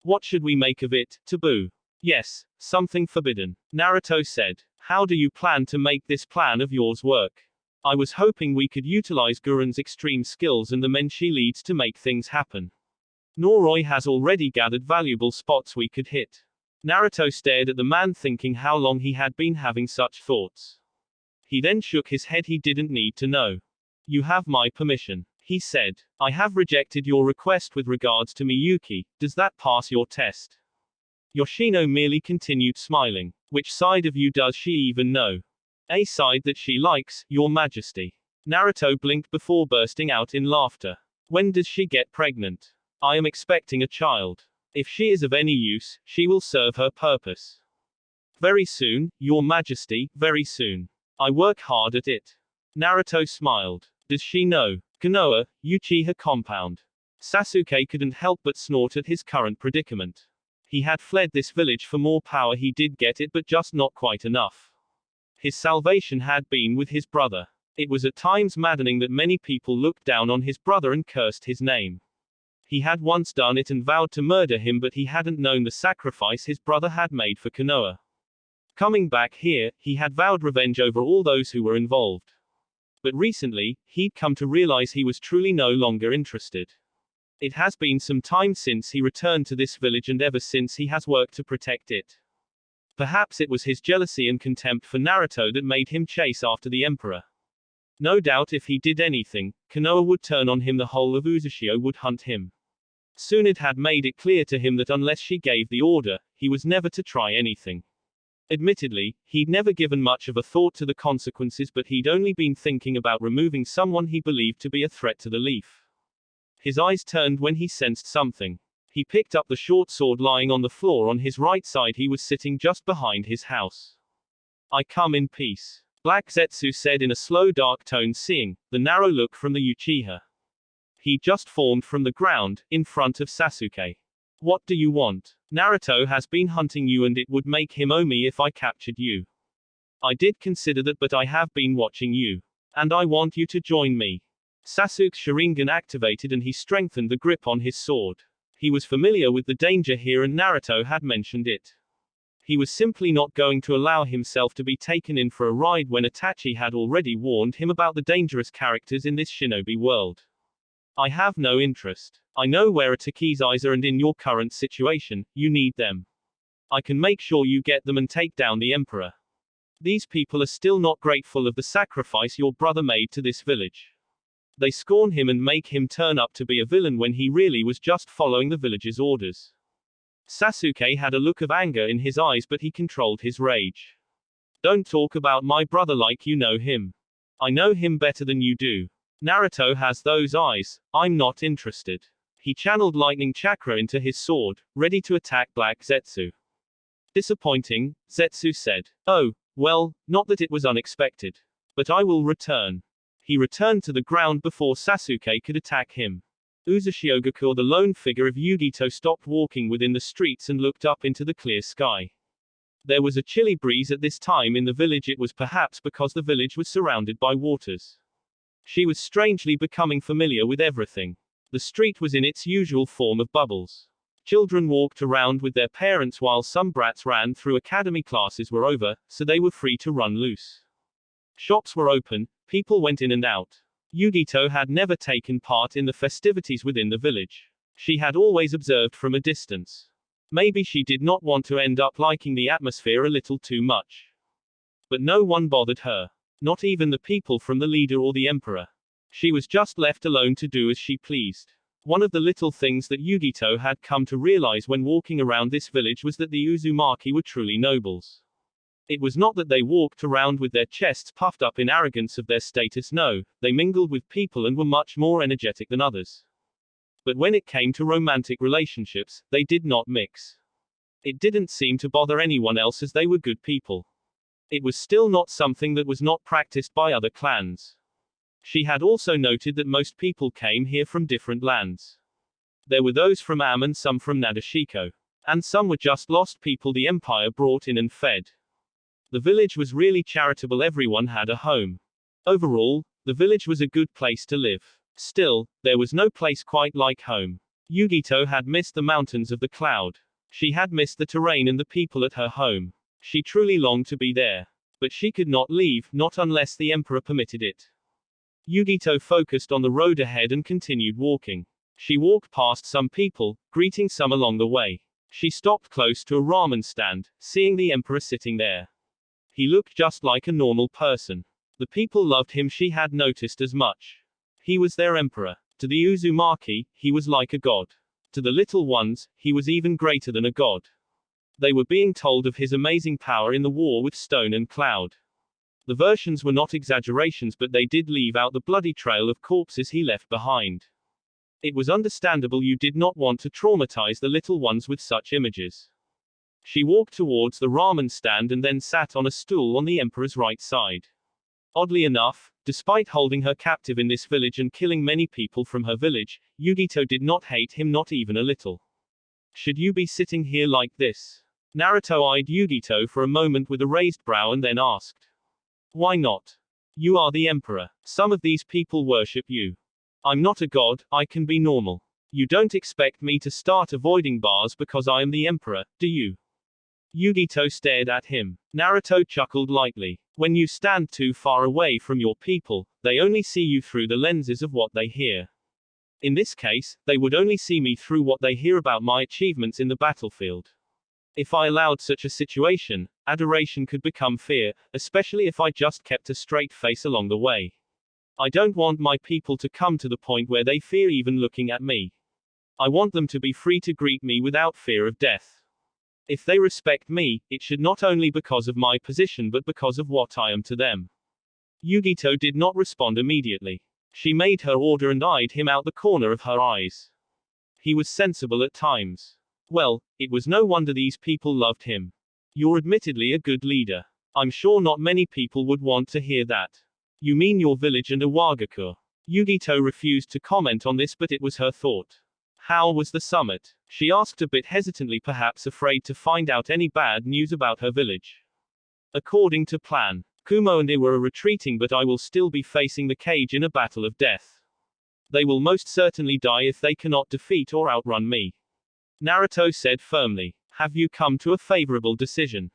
What should we make of it? Taboo. Yes, something forbidden. Naruto said. How do you plan to make this plan of yours work? I was hoping we could utilize Gurren's extreme skills and the men she leads to make things happen. Noroi has already gathered valuable spots we could hit. Naruto stared at the man thinking how long he had been having such thoughts. He then shook his head. He didn't need to know. You have my permission, he said. I have rejected your request with regards to Miyuki. Does that pass your test? Yoshino merely continued smiling. Which side of you does she even know? A side that she likes, Your Majesty. Naruto blinked before bursting out in laughter. When does she get pregnant? I am expecting a child. If she is of any use, she will serve her purpose. Very soon, Your Majesty, very soon. I work hard at it. Naruto smiled. Does she know? Konoha, Uchiha compound. Sasuke couldn't help but snort at his current predicament. He had fled this village for more power. He did get it, but just not quite enough. His salvation had been with his brother. It was at times maddening that many people looked down on his brother and cursed his name. He had once done it and vowed to murder him, but he hadn't known the sacrifice his brother had made for Konoha. Coming back here, he had vowed revenge over all those who were involved. But recently, he'd come to realize he was truly no longer interested. It has been some time since he returned to this village, and ever since he has worked to protect it. Perhaps it was his jealousy and contempt for Naruto that made him chase after the Emperor. No doubt if he did anything, Konoha would turn on him. The whole of Uzumaki would hunt him. Soon it had made it clear to him that unless she gave the order, he was never to try anything. Admittedly, he'd never given much of a thought to the consequences, but he'd only been thinking about removing someone he believed to be a threat to the leaf. His eyes turned when he sensed something. He picked up the short sword lying on the floor on his right side. He was sitting just behind his house. I come in peace. Black Zetsu said in a slow dark tone, seeing the narrow look from the Uchiha. He just formed from the ground, in front of Sasuke. What do you want? Naruto has been hunting you and it would make him owe me if I captured you. I did consider that, but I have been watching you. And I want you to join me. Sasuke's Sharingan activated and he strengthened the grip on his sword. He was familiar with the danger here and Naruto had mentioned it. He was simply not going to allow himself to be taken in for a ride when Itachi had already warned him about the dangerous characters in this shinobi world. I have no interest. I know where Itachi's eyes are and in your current situation, you need them. I can make sure you get them and take down the Emperor. These people are still not grateful of the sacrifice your brother made to this village. They scorn him and make him turn up to be a villain when he really was just following the village's orders. Sasuke had a look of anger in his eyes, but he controlled his rage. Don't talk about my brother like you know him. I know him better than you do. Naruto has those eyes. I'm not interested. He channeled lightning chakra into his sword, ready to attack Black Zetsu. Disappointing, Zetsu said. Oh, well, not that it was unexpected. But I will return. He returned to the ground before Sasuke could attack him. Uzumaki, the lone figure of Yugito, stopped walking within the streets and looked up into the clear sky. There was a chilly breeze at this time in the village. It was perhaps because the village was surrounded by waters. She was strangely becoming familiar with everything. The street was in its usual form of bubbles. Children walked around with their parents while some brats ran through. Academy classes were over, so they were free to run loose. Shops were open, people went in and out. Yugito had never taken part in the festivities within the village. She had always observed from a distance. Maybe she did not want to end up liking the atmosphere a little too much. But no one bothered her. Not even the people from the leader or the emperor. She was just left alone to do as she pleased. One of the little things that Yugito had come to realize when walking around this village was that the Uzumaki were truly nobles. It was not that they walked around with their chests puffed up in arrogance of their status. No, they mingled with people and were much more energetic than others. But when it came to romantic relationships, they did not mix. It didn't seem to bother anyone else as they were good people. It was still not something that was not practiced by other clans. She had also noted that most people came here from different lands. There were those from Am and some from Nadeshiko. And some were just lost people the empire brought in and fed. The village was really charitable. Everyone had a home. Overall, the village was a good place to live. Still, there was no place quite like home. Yugito had missed the mountains of the cloud. She had missed the terrain and the people at her home. She truly longed to be there. But she could not leave, not unless the emperor permitted it. Yugito focused on the road ahead and continued walking. She walked past some people, greeting some along the way. She stopped close to a ramen stand, seeing the emperor sitting there. He looked just like a normal person. The people loved him. She had noticed as much. He was their emperor. To the Uzumaki, he was like a god. To the little ones, he was even greater than a god. They were being told of his amazing power in the war with Stone and Cloud. The versions were not exaggerations, but they did leave out the bloody trail of corpses he left behind. It was understandable you did not want to traumatize the little ones with such images. She walked towards the ramen stand and then sat on a stool on the emperor's right side. Oddly enough, despite holding her captive in this village and killing many people from her village, Yugito did not hate him, not even a little. Should you be sitting here like this? Naruto eyed Yugito for a moment with a raised brow and then asked. Why not? You are the emperor. Some of these people worship you. I'm not a god, I can be normal. You don't expect me to start avoiding bars because I am the emperor, do you? Yugito stared at him. Naruto chuckled lightly. When you stand too far away from your people, they only see you through the lenses of what they hear. In this case, they would only see me through what they hear about my achievements in the battlefield. If I allowed such a situation, adoration could become fear, especially if I just kept a straight face along the way. I don't want my people to come to the point where they fear even looking at me. I want them to be free to greet me without fear of death. If they respect me, it should not only because of my position but because of what I am to them. Yugito did not respond immediately. She made her order and eyed him out the corner of her eyes. He was sensible at times. Well, it was no wonder these people loved him. You're admittedly a good leader. I'm sure not many people would want to hear that. You mean your village and Iwagakure? Yugito refused to comment on this, but it was her thought. How was the summit? She asked a bit hesitantly, perhaps afraid to find out any bad news about her village. According to plan, Kumo and I were retreating, but I will still be facing the cage in a battle of death. They will most certainly die if they cannot defeat or outrun me. Naruto said firmly. Have you come to a favorable decision?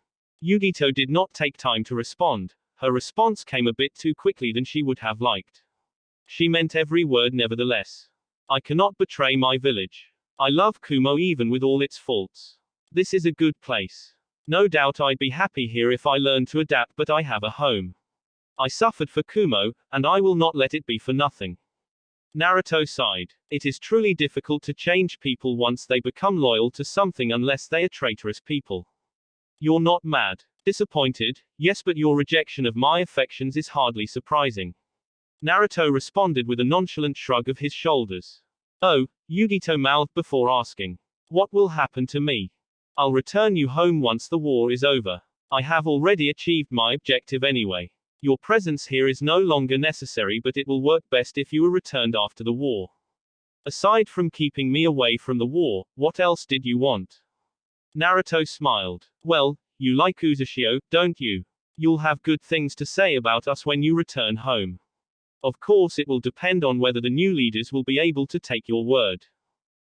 Yugito did not take time to respond. Her response came a bit too quickly than she would have liked. She meant every word nevertheless. I cannot betray my village. I love Kumo even with all its faults. This is a good place. No doubt I'd be happy here if I learned to adapt, but I have a home. I suffered for Kumo, and I will not let it be for nothing. Naruto sighed. It is truly difficult to change people once they become loyal to something unless they are traitorous people. You're not mad. Disappointed? Yes, but your rejection of my affections is hardly surprising. Naruto responded with a nonchalant shrug of his shoulders. Oh, Yugito mouthed before asking. What will happen to me? I'll return you home once the war is over. I have already achieved my objective anyway. Your presence here is no longer necessary, but it will work best if you are returned after the war. Aside from keeping me away from the war, what else did you want? Naruto smiled. Well, you like Uzumaki, don't you? You'll have good things to say about us when you return home. Of course, it will depend on whether the new leaders will be able to take your word.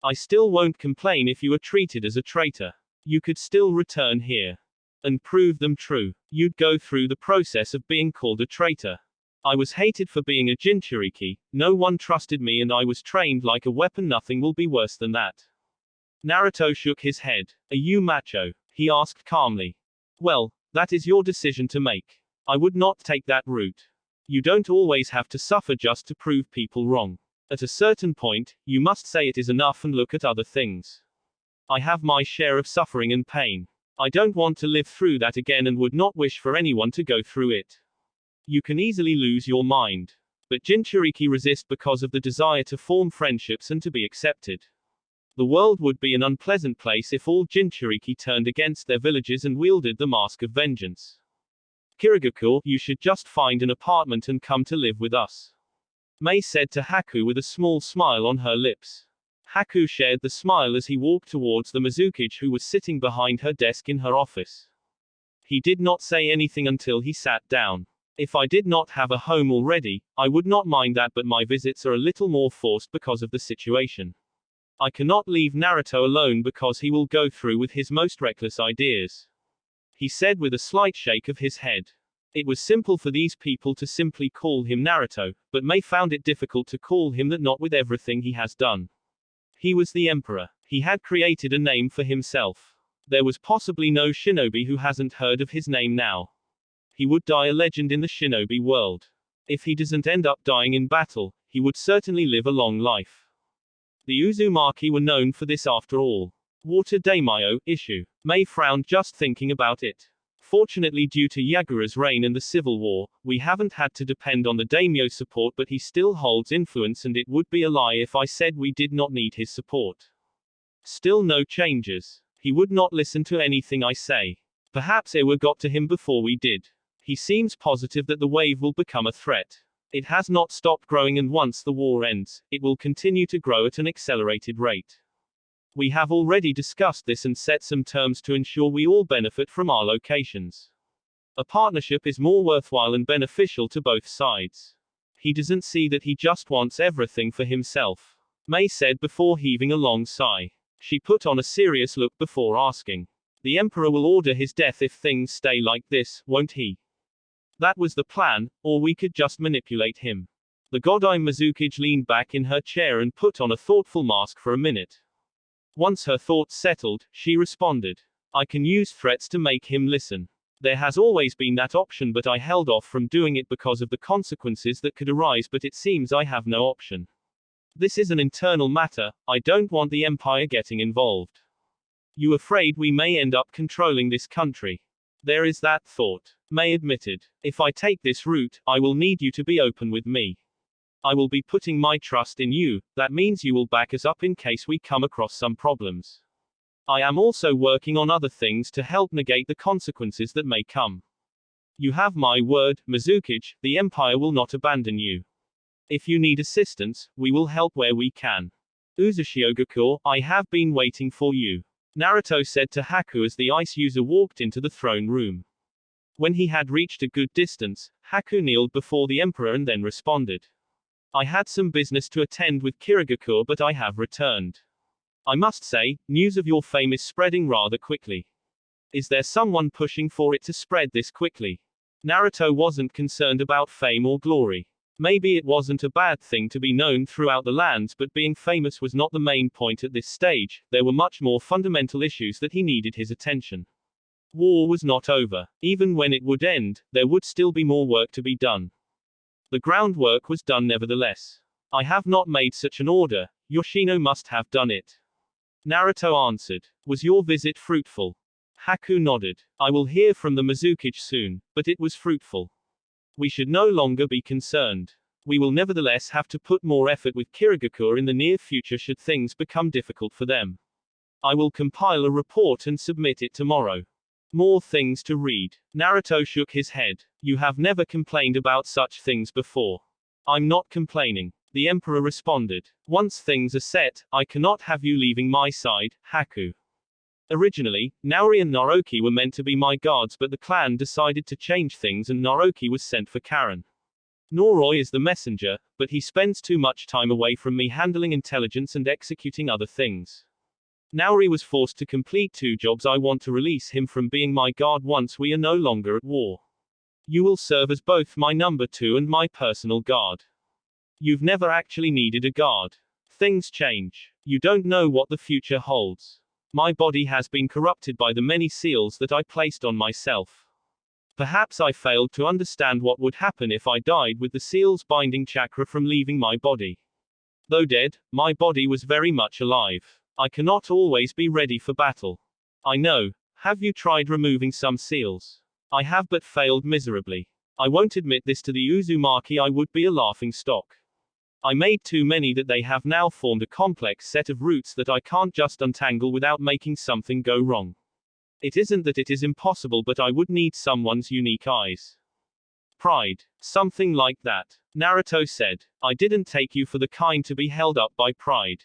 I still won't complain if you are treated as a traitor. You could still return here and prove them true. You'd go through the process of being called a traitor. I was hated for being a Jinchuriki, no one trusted me, and I was trained like a weapon. Nothing will be worse than that. Naruto shook his head. Are you macho? He asked calmly. Well, that is your decision to make. I would not take that route. You don't always have to suffer just to prove people wrong. At a certain point, you must say it is enough and look at other things. I have my share of suffering and pain. I don't want to live through that again and would not wish for anyone to go through it. You can easily lose your mind. But Jinchuriki resist because of the desire to form friendships and to be accepted. The world would be an unpleasant place if all Jinchuriki turned against their villages and wielded the mask of vengeance. Kirigaku, you should just find an apartment and come to live with us. Mei said to Haku with a small smile on her lips. Haku shared the smile as he walked towards the Mizukage, who was sitting behind her desk in her office. He did not say anything until he sat down. If I did not have a home already, I would not mind that, but my visits are a little more forced because of the situation. I cannot leave Naruto alone because he will go through with his most reckless ideas. He said with a slight shake of his head. It was simple for these people to simply call him Naruto, but Mei found it difficult to call him that, not with everything he has done. He was the emperor. He had created a name for himself. There was possibly no shinobi who hasn't heard of his name now. He would die a legend in the shinobi world. If he doesn't end up dying in battle, he would certainly live a long life. The Uzumaki were known for this after all. Water daimyo issue. Mei frowned just thinking about it. Fortunately, due to Yagura's reign and the civil war, we haven't had to depend on the daimyo's support, but he still holds influence, and it would be a lie if I said we did not need his support. Still no changes. He would not listen to anything I say. Perhaps Ewa got to him before we did. He seems positive that the wave will become a threat. It has not stopped growing, and once the war ends, it will continue to grow at an accelerated rate. We have already discussed this and set some terms to ensure we all benefit from our locations. A partnership is more worthwhile and beneficial to both sides. He doesn't see that he just wants everything for himself. Mei said before heaving a long sigh. She put on a serious look before asking. The Emperor will order his death if things stay like this, won't he? That was the plan, or we could just manipulate him. The Godai Mizukage leaned back in her chair and put on a thoughtful mask for a minute. Once her thoughts settled, she responded. I can use threats to make him listen. There has always been that option, but I held off from doing it because of the consequences that could arise, but it seems I have no option. This is an internal matter, I don't want the Empire getting involved. You afraid we may end up controlling this country? There is that thought. Mei admitted. If I take this route, I will need you to be open with me. I will be putting my trust in you, that means you will back us up in case we come across some problems. I am also working on other things to help negate the consequences that may come. You have my word, Mizukage, the Empire will not abandon you. If you need assistance, we will help where we can. Uzashiogaku, I have been waiting for you, Naruto said to Haku as the ice user walked into the throne room. When he had reached a good distance, Haku kneeled before the emperor and then responded. I had some business to attend with Kirigakure, but I have returned. I must say, news of your fame is spreading rather quickly. Is there someone pushing for it to spread this quickly? Naruto wasn't concerned about fame or glory. Maybe it wasn't a bad thing to be known throughout the lands, but being famous was not the main point at this stage. There were much more fundamental issues that he needed his attention. War was not over. Even when it would end, there would still be more work to be done. The groundwork was done nevertheless. I have not made such an order. Yoshino must have done it. Naruto answered. Was your visit fruitful? Haku nodded. I will hear from the Mizukage soon, but it was fruitful. We should no longer be concerned. We will nevertheless have to put more effort with Kirigakure in the near future should things become difficult for them. I will compile a report and submit it tomorrow. More things to read. Naruto shook his head. You have never complained about such things before. I'm not complaining, the emperor responded. Once things are set, I cannot have you leaving my side, Haku. Originally, Naori and Naroki were meant to be my guards, but the clan decided to change things and Naroki was sent for Karen. Noroi is the messenger, but he spends too much time away from me handling intelligence and executing other things. Naori was forced to complete 2 jobs. I want to release him from being my guard once we are no longer at war. You will serve as both my number 2 and my personal guard. You've never actually needed a guard. Things change. You don't know what the future holds. My body has been corrupted by the many seals that I placed on myself. Perhaps I failed to understand what would happen if I died with the seals binding chakra from leaving my body. Though dead, my body was very much alive. I cannot always be ready for battle. I know. Have you tried removing some seals? I have, but failed miserably. I won't admit this to the Uzumaki. I would be a laughing stock. I made too many that they have now formed a complex set of roots that I can't just untangle without making something go wrong. It isn't that it is impossible, but I would need someone's unique eyes. Pride. Something like that. Naruto said. I didn't take you for the kind to be held up by pride.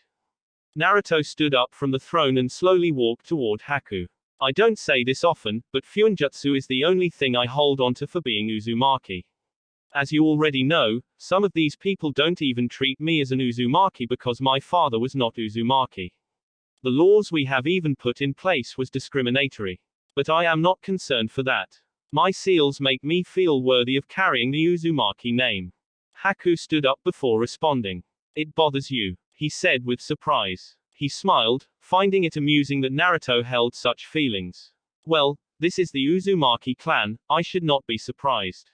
Naruto stood up from the throne and slowly walked toward Haku. I don't say this often, but Fuinjutsu is the only thing I hold onto for being Uzumaki. As you already know, some of these people don't even treat me as an Uzumaki because my father was not Uzumaki. The laws we have even put in place was discriminatory. But I am not concerned for that. My seals make me feel worthy of carrying the Uzumaki name. Haku stood up before responding. It bothers you, he said with surprise. He smiled, finding it amusing that Naruto held such feelings. Well, this is the Uzumaki clan, I should not be surprised.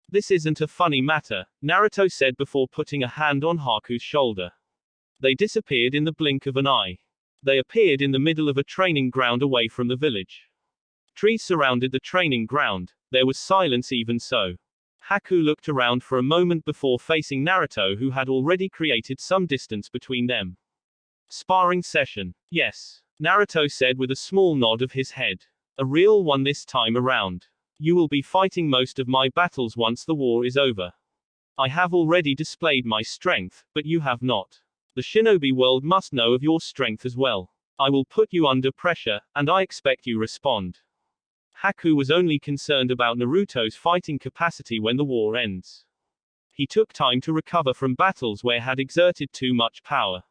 This isn't a funny matter, Naruto said before putting a hand on Haku's shoulder. They disappeared in the blink of an eye. They appeared in the middle of a training ground away from the village. Trees surrounded the training ground. There was silence even so. Haku looked around for a moment before facing Naruto, who had already created some distance between them. Sparring session. Yes, Naruto said with a small nod of his head. A real one this time around. You will be fighting most of my battles once the war is over. I have already displayed my strength, but you have not. The shinobi world must know of your strength as well. I will put you under pressure, and I expect you respond. Haku was only concerned about Naruto's fighting capacity when the war ends. He took time to recover from battles where had exerted too much power.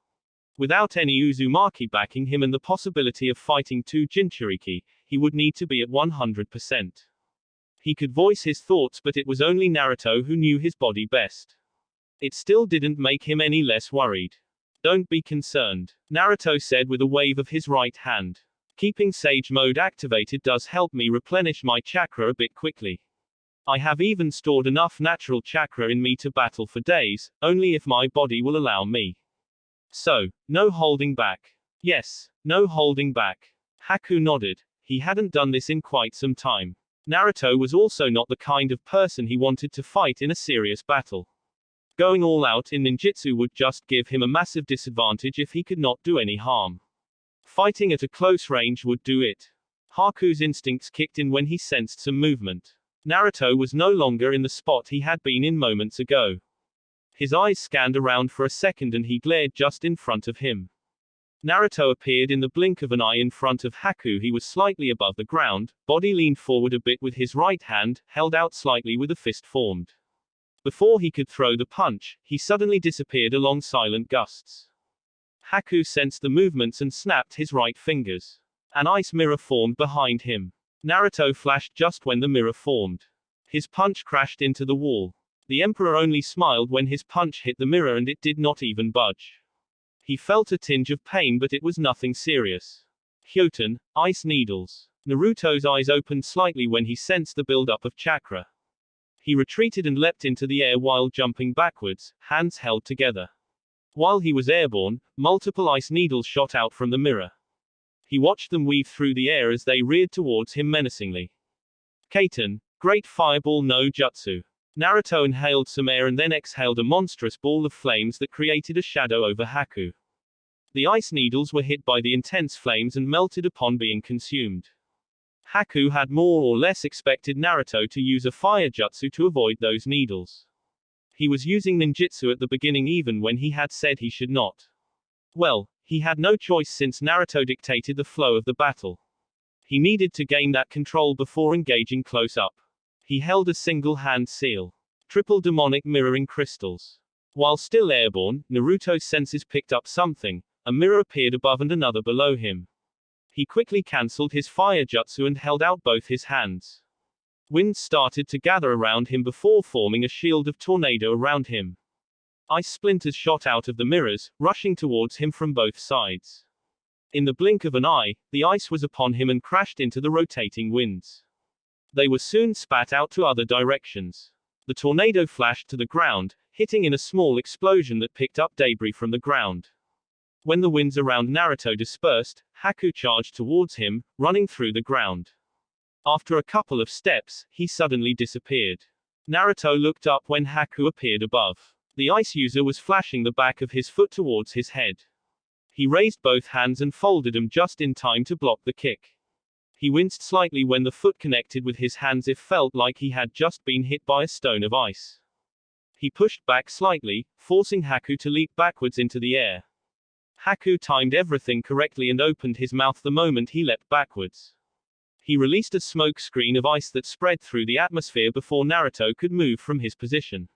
Without any Uzumaki backing him and the possibility of fighting 2 Jinchuriki, he would need to be at 100%. He could voice his thoughts, but it was only Naruto who knew his body best. It still didn't make him any less worried. Don't be concerned, Naruto said with a wave of his right hand. Keeping Sage Mode activated does help me replenish my chakra a bit quickly. I have even stored enough natural chakra in me to battle for days, only if my body will allow me. So, no holding back. Yes, no holding back. Haku nodded. He hadn't done this in quite some time. Naruto was also not the kind of person he wanted to fight in a serious battle. Going all out in ninjutsu would just give him a massive disadvantage if he could not do any harm. Fighting at a close range would do it. Haku's instincts kicked in when he sensed some movement. Naruto was no longer in the spot he had been in moments ago. His eyes scanned around for a second and he glared just in front of him. Naruto appeared in the blink of an eye in front of Haku. He was slightly above the ground, body leaned forward a bit with his right hand, held out slightly with a fist formed. Before he could throw the punch, he suddenly disappeared along silent gusts. Haku sensed the movements and snapped his right fingers. An ice mirror formed behind him. Naruto flashed just when the mirror formed. His punch crashed into the wall. The Emperor only smiled when his punch hit the mirror and it did not even budge. He felt a tinge of pain but it was nothing serious. Hyoten, ice needles. Naruto's eyes opened slightly when he sensed the build-up of chakra. He retreated and leapt into the air while jumping backwards, hands held together. While he was airborne, multiple ice needles shot out from the mirror. He watched them weave through the air as they reared towards him menacingly. Kaiten, Great Fireball no Jutsu. Naruto inhaled some air and then exhaled a monstrous ball of flames that created a shadow over Haku. The ice needles were hit by the intense flames and melted upon being consumed. Haku had more or less expected Naruto to use a fire jutsu to avoid those needles. He was using ninjutsu at the beginning even when he had said he should not. Well, he had no choice since Naruto dictated the flow of the battle. He needed to gain that control before engaging close up. He held a single-hand seal. Triple demonic mirroring crystals. While still airborne, Naruto's senses picked up something. A mirror appeared above and another below him. He quickly cancelled his fire jutsu and held out both his hands. Wind started to gather around him before forming a shield of tornado around him. Ice splinters shot out of the mirrors, rushing towards him from both sides. In the blink of an eye, the ice was upon him and crashed into the rotating winds. They were soon spat out to other directions. The tornado flashed to the ground, hitting in a small explosion that picked up debris from the ground. When the winds around Naruto dispersed, Haku charged towards him, running through the ground. After a couple of steps, he suddenly disappeared. Naruto looked up when Haku appeared above. The ice user was flashing the back of his foot towards his head. He raised both hands and folded them just in time to block the kick. He winced slightly when the foot connected with his hands. It felt like he had just been hit by a stone of ice. He pushed back slightly, forcing Haku to leap backwards into the air. Haku timed everything correctly and opened his mouth the moment he leapt backwards. He released a smoke screen of ice that spread through the atmosphere before Naruto could move from his position.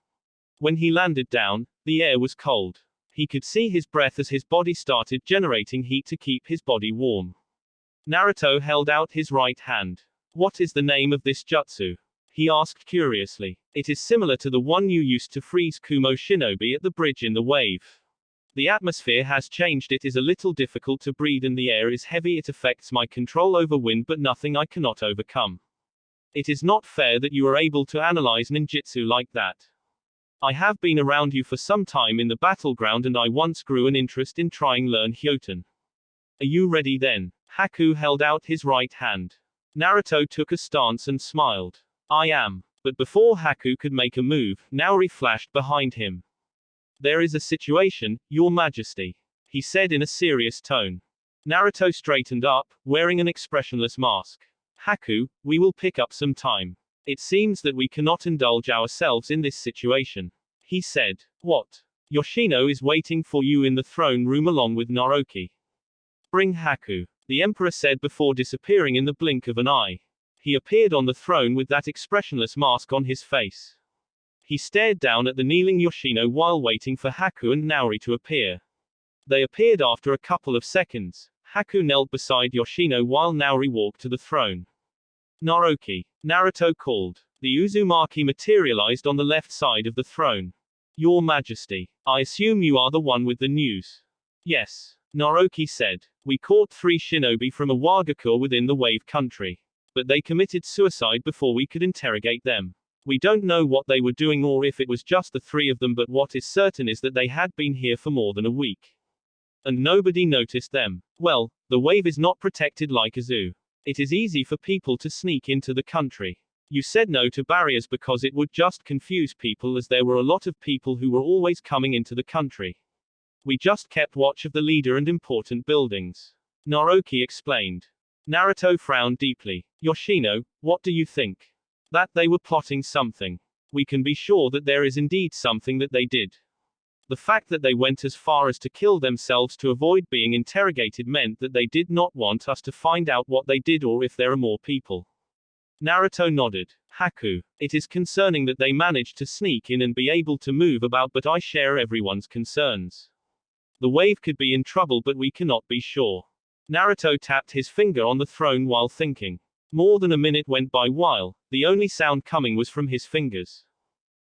When he landed down, the air was cold. He could see his breath as his body started generating heat to keep his body warm. Naruto held out his right hand. "What is the name of this jutsu?" he asked curiously. "It is similar to the one you used to freeze Kumo Shinobi at the bridge in the wave. The atmosphere has changed. It is a little difficult to breathe and the air is heavy. It affects my control over wind but nothing I cannot overcome. It is not fair that you are able to analyze ninjutsu like that. I have been around you for some time in the battleground and I once grew an interest in trying learn Hyoten. Are you ready then?" Haku held out his right hand. Naruto took a stance and smiled. "I am." But before Haku could make a move, Naori flashed behind him. "There is a situation, Your Majesty," he said in a serious tone. Naruto straightened up, wearing an expressionless mask. "Haku, we will pick up some time. It seems that we cannot indulge ourselves in this situation," he said. "What? Yoshino is waiting for you in the throne room along with Naoki. Bring Haku," the Emperor said before disappearing in the blink of an eye. He appeared on the throne with that expressionless mask on his face. He stared down at the kneeling Yoshino while waiting for Haku and Naori to appear. They appeared after a couple of seconds. Haku knelt beside Yoshino while Naori walked to the throne. "Naoki," Naruto called. The Uzumaki materialized on the left side of the throne. "Your Majesty, I assume you are the one with the news." "Yes," Naoki said. "We caught 3 shinobi from a Wagakur within the Wave Country. But they committed suicide before we could interrogate them. We don't know what they were doing or if it was just the 3 of them, but what is certain is that they had been here for more than a week. And nobody noticed them. Well, the wave is not protected like a zoo. It is easy for people to sneak into the country. You said no to barriers because it would just confuse people, as there were a lot of people who were always coming into the country. We just kept watch of the leader and important buildings," Naoki explained. Naruto frowned deeply. "Yoshino, what do you think? That they were plotting something? We can be sure that there is indeed something that they did." The fact that they went as far as to kill themselves to avoid being interrogated meant that they did not want us to find out what they did or if there are more people. Naruto nodded. Haku. It is concerning that they managed to sneak in and be able to move about, but I share everyone's concerns. The wave could be in trouble, but we cannot be sure. Naruto tapped his finger on the throne while thinking. More than a minute went by while the only sound coming was from his fingers.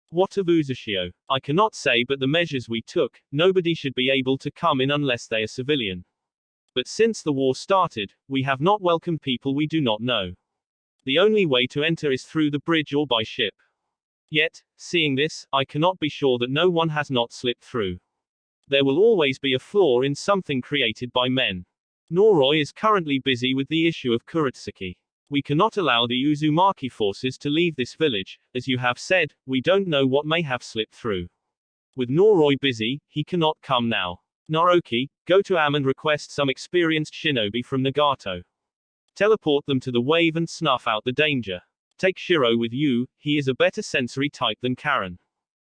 What of Uzushio? I cannot say, but the measures we took, nobody should be able to come in unless they are civilian. But since the war started, we have not welcomed people we do not know. The only way to enter is through the bridge or by ship. Yet, seeing this, I cannot be sure that no one has not slipped through. There will always be a flaw in something created by men. Noroi is currently busy with the issue of Kurotsuki. We cannot allow the Uzumaki forces to leave this village. As you have said, we don't know what may have slipped through. With Noroi busy, he cannot come now. Naruki, go to Am and request some experienced shinobi from Nagato. Teleport them to the wave and snuff out the danger. Take Shiro with you, he is a better sensory type than Karen.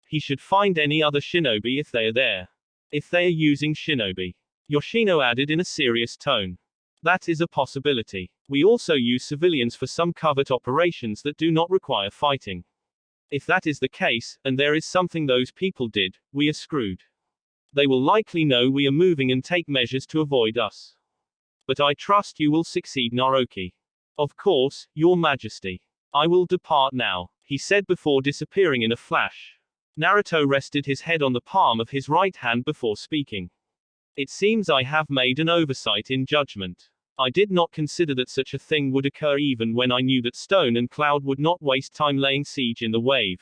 He should find any other shinobi if they are there. If they are using shinobi. Yoshino added in a serious tone. That is a possibility. We also use civilians for some covert operations that do not require fighting. If that is the case, and there is something those people did, we are screwed. They will likely know we are moving and take measures to avoid us. But I trust you will succeed, Naruki. Of course, Your Majesty. I will depart now, he said before disappearing in a flash. Naruto rested his head on the palm of his right hand before speaking. It seems I have made an oversight in judgment. I did not consider that such a thing would occur even when I knew that Stone and Cloud would not waste time laying siege in the wave.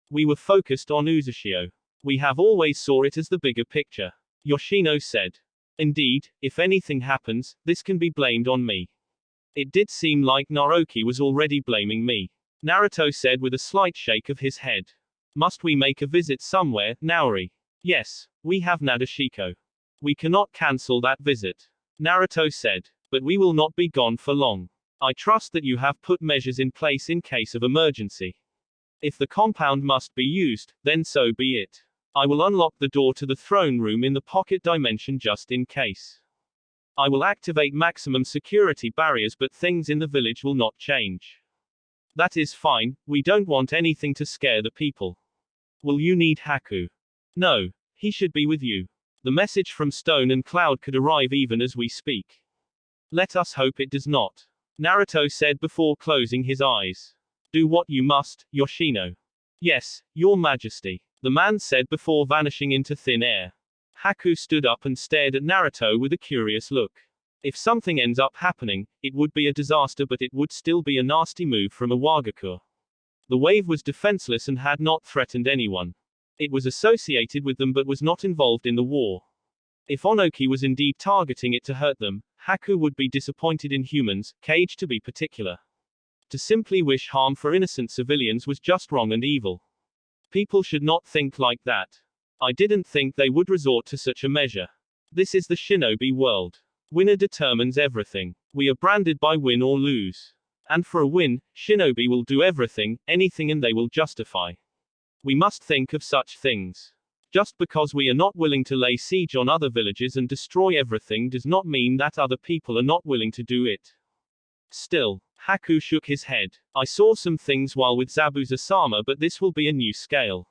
We were focused on Uzushio. We have always saw it as the bigger picture. Yoshino said. Indeed, if anything happens, this can be blamed on me. It did seem like Naruki was already blaming me. Naruto said with a slight shake of his head. Must we make a visit somewhere, Naori? Yes, we have Nadeshiko. We cannot cancel that visit. Naruto said. But we will not be gone for long. I trust that you have put measures in place in case of emergency. If the compound must be used, then so be it. I will unlock the door to the throne room in the pocket dimension just in case. I will activate maximum security barriers, but things in the village will not change. That is fine, we don't want anything to scare the people. Will you need Haku? No. He should be with you. The message from Stone and Cloud could arrive even as we speak. Let us hope it does not. Naruto said before closing his eyes. Do what you must, Yoshino. Yes, Your Majesty. The man said before vanishing into thin air. Haku stood up and stared at Naruto with a curious look. If something ends up happening, it would be a disaster, but it would still be a nasty move from a Wagaku. The wave was defenseless and had not threatened anyone. It was associated with them but was not involved in the war. If Onoki was indeed targeting it to hurt them, Haku would be disappointed in humans, Cage to be particular. To simply wish harm for innocent civilians was just wrong and evil. People should not think like that. I didn't think they would resort to such a measure. This is the shinobi world. Winner determines everything. We are branded by win or lose. And for a win, shinobi will do everything, anything, and they will justify. We must think of such things. Just because we are not willing to lay siege on other villages and destroy everything does not mean that other people are not willing to do it. Still, Haku shook his head. I saw some things while with Zabuza-sama, but this will be a new scale.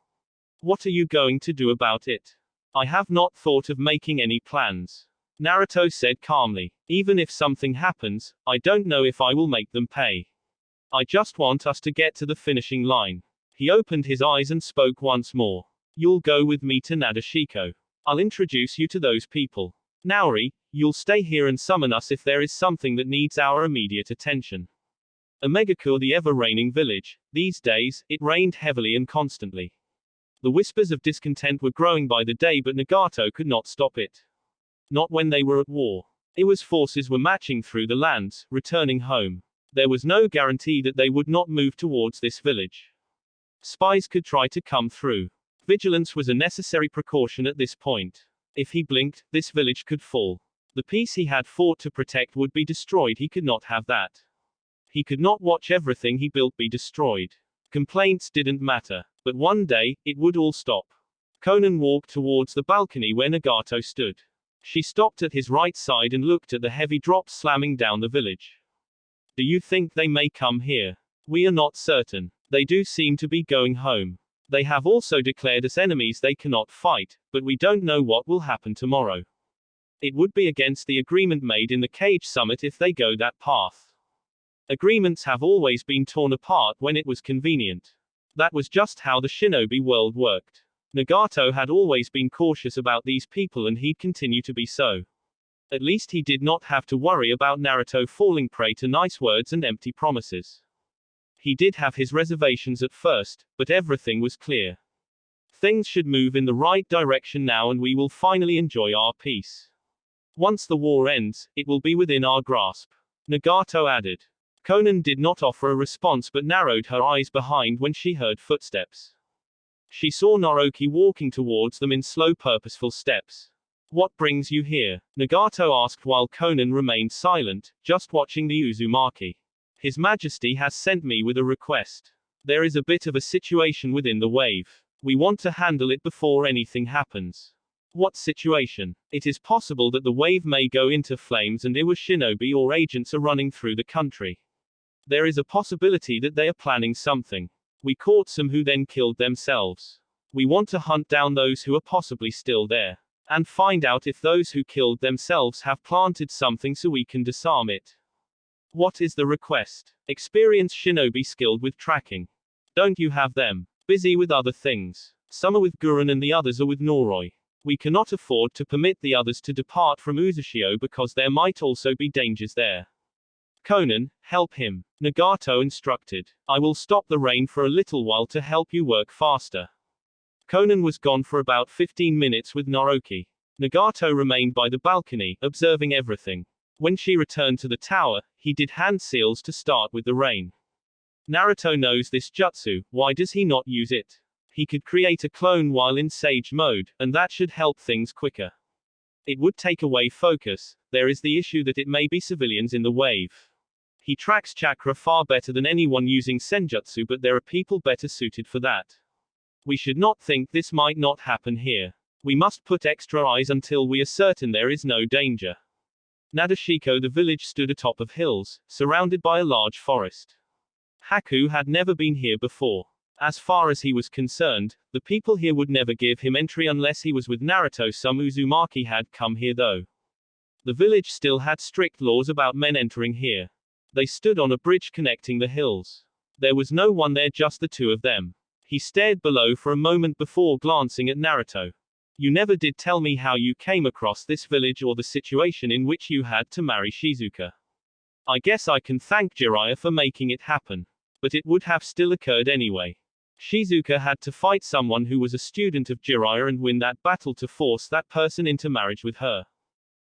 What are you going to do about it? I have not thought of making any plans. Naruto said calmly. Even if something happens, I don't know if I will make them pay. I just want us to get to the finishing line. He opened his eyes and spoke once more. You'll go with me to Nadeshiko. I'll introduce you to those people. Naori, you'll stay here and summon us if there is something that needs our immediate attention. Omegaku, the ever-raining village. These days, it rained heavily and constantly. The whispers of discontent were growing by the day, but Nagato could not stop it. Not when they were at war. Iwa's forces were marching through the lands, returning home. There was no guarantee that they would not move towards this village. Spies could try to come through. Vigilance was a necessary precaution at this point. If he blinked, this village could fall. The peace he had fought to protect would be destroyed. He could not have that. He could not watch everything he built be destroyed. Complaints didn't matter. But one day, it would all stop. Conan walked towards the balcony where Nagato stood. She stopped at his right side and looked at the heavy drops slamming down the village. Do you think they may come here? We are not certain. They do seem to be going home. They have also declared us enemies they cannot fight, but we don't know what will happen tomorrow. It would be against the agreement made in the Cage Summit if they go that path. Agreements have always been torn apart when it was convenient. That was just how the shinobi world worked. Nagato had always been cautious about these people and he'd continue to be so. At least he did not have to worry about Naruto falling prey to nice words and empty promises. He did have his reservations at first, but everything was clear. Things should move in the right direction now and we will finally enjoy our peace. Once the war ends, it will be within our grasp. Nagato added. Conan did not offer a response but narrowed her eyes behind when she heard footsteps. She saw Naruto walking towards them in slow purposeful steps. What brings you here? Nagato asked while Conan remained silent, just watching the Uzumaki. His Majesty has sent me with a request. There is a bit of a situation within the wave. We want to handle it before anything happens. What situation? It is possible that the wave may go into flames and Iwa shinobi or agents are running through the country. There is a possibility that they are planning something. We caught some who then killed themselves. We want to hunt down those who are possibly still there. And find out if those who killed themselves have planted something so we can disarm it. What is the request? Experienced shinobi skilled with tracking. Don't you have them? Busy with other things. Some are with Gurren and the others are with Noroi. We cannot afford to permit the others to depart from Uzushio because there might also be dangers there. Conan, help him. Nagato instructed. I will stop the rain for a little while to help you work faster. Conan was gone for about 15 minutes with Naruto. Nagato remained by the balcony, observing everything. When she returned to the tower, he did hand seals to start with the rain. Naruto knows this jutsu, why does he not use it? He could create a clone while in Sage mode, and that should help things quicker. It would take away focus. There is the issue that it may be civilians in the wave. He tracks chakra far better than anyone using senjutsu, but there are people better suited for that. We should not think this might not happen here. We must put extra eyes until we are certain there is no danger. Nadeshiko the village stood atop of hills, surrounded by a large forest. Haku had never been here before. As far as he was concerned, the people here would never give him entry unless he was with Naruto. Some Uzumaki had come here though. The village still had strict laws about men entering here. They stood on a bridge connecting the hills. There was no one there, just the two of them. He stared below for a moment before glancing at Naruto. You never did tell me how you came across this village or the situation in which you had to marry Shizuka. I guess I can thank Jiraiya for making it happen. But it would have still occurred anyway. Shizuka had to fight someone who was a student of Jiraiya and win that battle to force that person into marriage with her.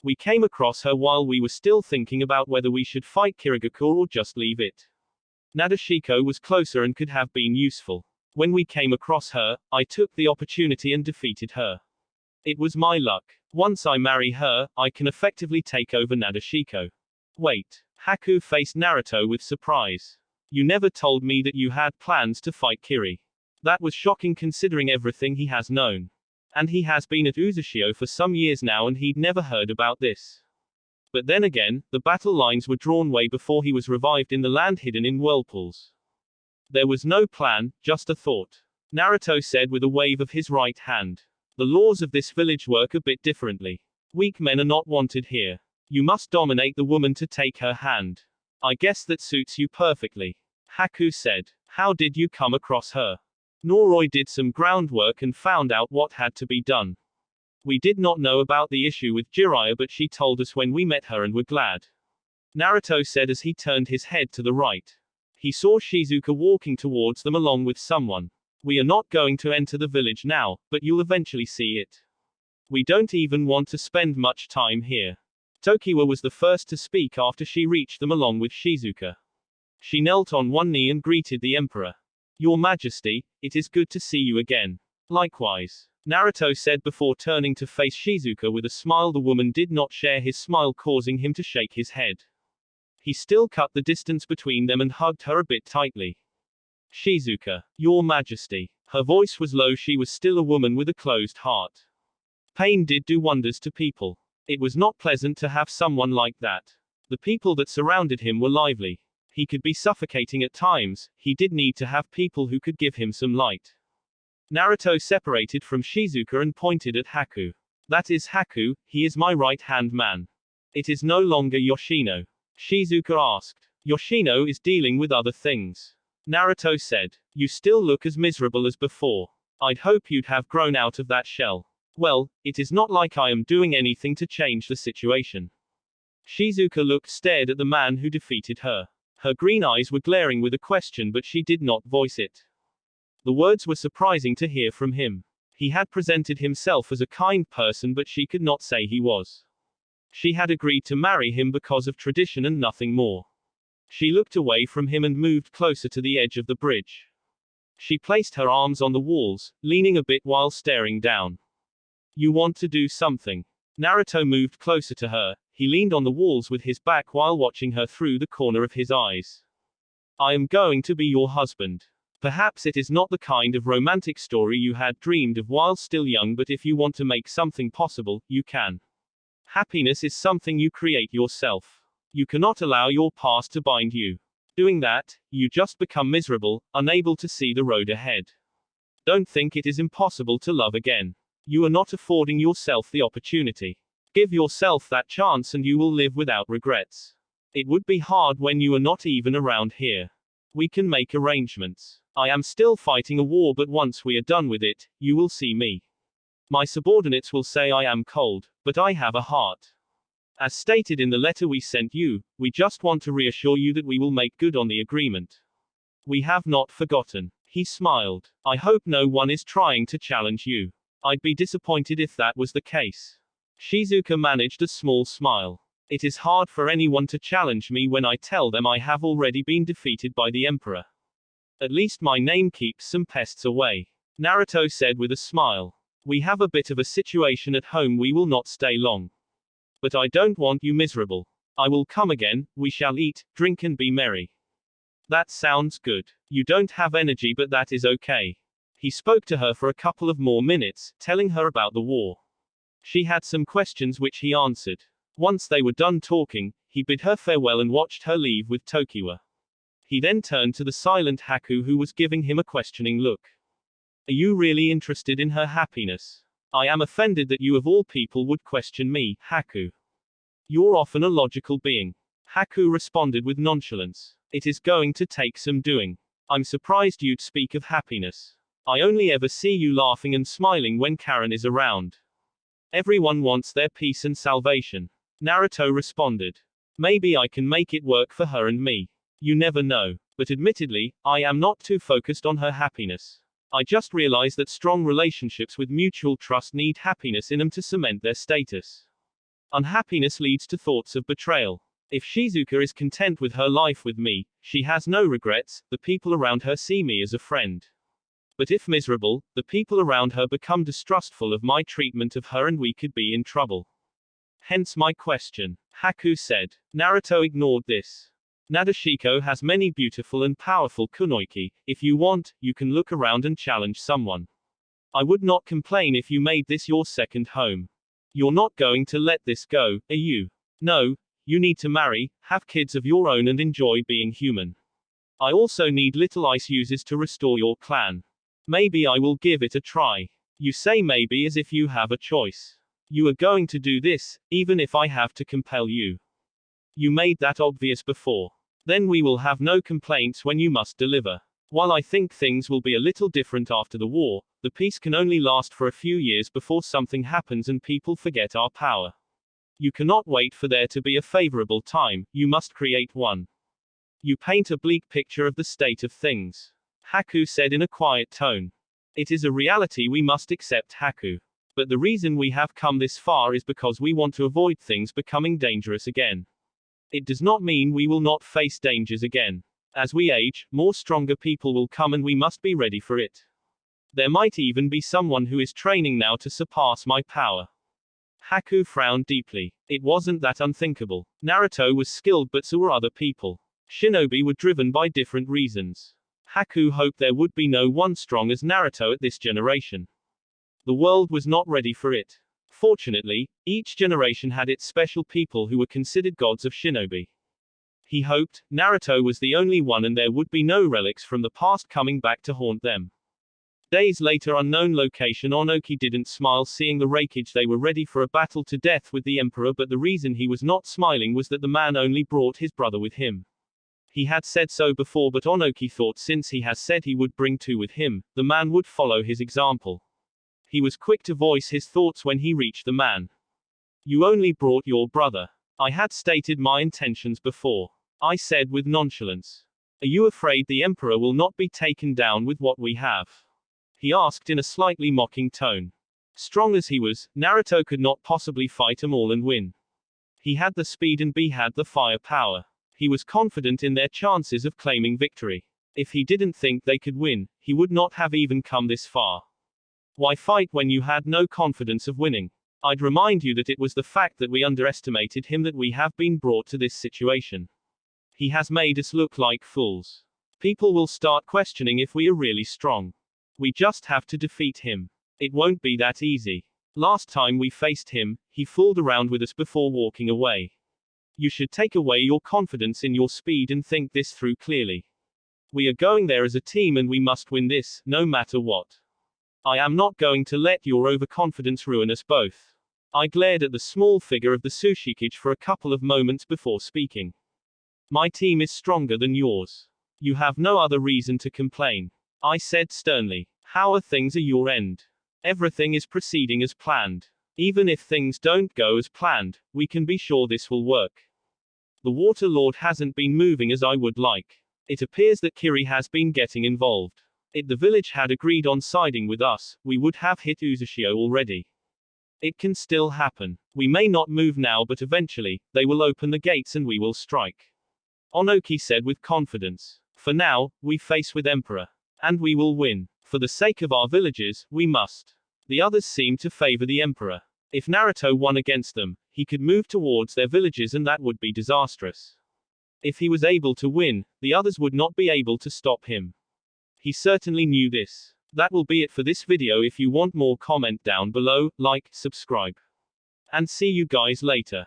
We came across her while we were still thinking about whether we should fight Kirigakure or just leave it. Nadeshiko was closer and could have been useful. When we came across her, I took the opportunity and defeated her. It was my luck. Once I marry her, I can effectively take over Nadeshiko. Wait. Haku faced Naruto with surprise. You never told me that you had plans to fight Kiri. That was shocking considering everything he has known. And he has been at Uzushio for some years now and he'd never heard about this. But then again, the battle lines were drawn way before he was revived in the land hidden in whirlpools. There was no plan, just a thought. Naruto said with a wave of his right hand. The laws of this village work a bit differently. Weak men are not wanted here. You must dominate the woman to take her hand. I guess that suits you perfectly. Haku said. How did you come across her? Noroi did some groundwork and found out what had to be done. We did not know about the issue with Jiraiya, but she told us when we met her and were glad. Naruto said as he turned his head to the right. He saw Shizuka walking towards them along with someone. We are not going to enter the village now, but you'll eventually see it. We don't even want to spend much time here. Tokiwa was the first to speak after she reached them along with Shizuka. She knelt on one knee and greeted the Emperor. Your Majesty, it is good to see you again. Likewise. Naruto said before turning to face Shizuka with a smile. The woman did not share his smile, causing him to shake his head. He still cut the distance between them and hugged her a bit tightly. Shizuka, Your Majesty. Her voice was low. She was still a woman with a closed heart. Pain did do wonders to people. It was not pleasant to have someone like that. The people that surrounded him were lively. He could be suffocating at times. He did need to have people who could give him some light. Naruto separated from Shizuka and pointed at Haku. That is Haku, he is my right-hand man. It is no longer Yoshino. Shizuka asked. Yoshino is dealing with other things. Naruto said. You still look as miserable as before. I'd hope you'd have grown out of that shell. Well, it is not like I am doing anything to change the situation. Shizuka stared at the man who defeated her. Her green eyes were glaring with a question, but she did not voice it. The words were surprising to hear from him. He had presented himself as a kind person, but she could not say he was. She had agreed to marry him because of tradition and nothing more. She looked away from him and moved closer to the edge of the bridge. She placed her arms on the walls, leaning a bit while staring down. You want to do something? Naruto moved closer to her. He leaned on the walls with his back while watching her through the corner of his eyes. I am going to be your husband. Perhaps it is not the kind of romantic story you had dreamed of while still young, but if you want to make something possible, you can. Happiness is something you create yourself. You cannot allow your past to bind you. Doing that, you just become miserable, unable to see the road ahead. Don't think it is impossible to love again. You are not affording yourself the opportunity. Give yourself that chance and you will live without regrets. It would be hard when you are not even around here. We can make arrangements. I am still fighting a war, but once we are done with it, you will see me. My subordinates will say I am cold, but I have a heart. As stated in the letter we sent you, we just want to reassure you that we will make good on the agreement. We have not forgotten. He smiled. I hope no one is trying to challenge you. I'd be disappointed if that was the case. Shizuka managed a small smile. It is hard for anyone to challenge me when I tell them I have already been defeated by the Emperor. At least my name keeps some pests away. Naruto said with a smile. We have a bit of a situation at home, we will not stay long. But I don't want you miserable. I will come again, we shall eat, drink and be merry. That sounds good. You don't have energy, but that is okay. He spoke to her for a couple of more minutes, telling her about the war. She had some questions which he answered. Once they were done talking, he bid her farewell and watched her leave with Tokiwa. He then turned to the silent Haku, who was giving him a questioning look. Are you really interested in her happiness? I am offended that you of all people would question me, Haku. You're often a logical being. Haku responded with nonchalance. It is going to take some doing. I'm surprised you'd speak of happiness. I only ever see you laughing and smiling when Karen is around. Everyone wants their peace and salvation. Naruto responded. Maybe I can make it work for her and me. You never know. But admittedly, I am not too focused on her happiness. I just realize that strong relationships with mutual trust need happiness in them to cement their status. Unhappiness leads to thoughts of betrayal. If Shizuka is content with her life with me, she has no regrets, the people around her see me as a friend. But if miserable, the people around her become distrustful of my treatment of her and we could be in trouble. Hence my question. Haku said. Naruto ignored this. Nadeshiko has many beautiful and powerful kunoichi. If you want, you can look around and challenge someone. I would not complain if you made this your second home. You're not going to let this go, are you? No, you need to marry, have kids of your own and enjoy being human. I also need little ice uses to restore your clan. Maybe I will give it a try. You say maybe as if you have a choice. You are going to do this, even if I have to compel you. You made that obvious before. Then we will have no complaints when you must deliver. While I think things will be a little different after the war, the peace can only last for a few years before something happens and people forget our power. You cannot wait for there to be a favorable time, you must create one. You paint a bleak picture of the state of things. Haku said in a quiet tone. It is a reality we must accept, Haku. But the reason we have come this far is because we want to avoid things becoming dangerous again. It does not mean we will not face dangers again. As we age, more stronger people will come and we must be ready for it. There might even be someone who is training now to surpass my power. Haku frowned deeply. It wasn't that unthinkable. Naruto was skilled, but so were other people. Shinobi were driven by different reasons. Haku hoped there would be no one strong as Naruto at this generation. The world was not ready for it. Fortunately, each generation had its special people who were considered gods of shinobi. He hoped Naruto was the only one and there would be no relics from the past coming back to haunt them. Days later, unknown location. Onoki didn't smile seeing the wreckage. They were ready for a battle to death with the emperor, but the reason he was not smiling was that the man only brought his brother with him. He had said so before, but Onoki thought since he has said he would bring two with him, the man would follow his example. He was quick to voice his thoughts when he reached the man. You only brought your brother. I had stated my intentions before. I said with nonchalance. Are you afraid the emperor will not be taken down with what we have? He asked in a slightly mocking tone. Strong as he was, Naruto could not possibly fight them all and win. He had the speed and B had the firepower. He was confident in their chances of claiming victory. If he didn't think they could win, he would not have even come this far. Why fight when you had no confidence of winning? I'd remind you that it was the fact that we underestimated him that we have been brought to this situation. He has made us look like fools. People will start questioning if we are really strong. We just have to defeat him. It won't be that easy. Last time we faced him, he fooled around with us before walking away. You should take away your confidence in your speed and think this through clearly. We are going there as a team and we must win this, no matter what. I am not going to let your overconfidence ruin us both. I glared at the small figure of the Tsuchikage for a couple of moments before speaking. My team is stronger than yours. You have no other reason to complain. I said sternly. How are things at your end? Everything is proceeding as planned. Even if things don't go as planned, we can be sure this will work. The Water Lord hasn't been moving as I would like. It appears that Kiri has been getting involved. If the village had agreed on siding with us, we would have hit Uzumaki already. It can still happen. We may not move now, but eventually, they will open the gates and we will strike. Onoki said with confidence. For now, we face with Emperor. And we will win. For the sake of our villages, we must. The others seem to favor the Emperor. If Naruto won against them, he could move towards their villages and that would be disastrous. If he was able to win, the others would not be able to stop him. He certainly knew this. That will be it for this video. If you want more, comment down below, like, subscribe. And see you guys later.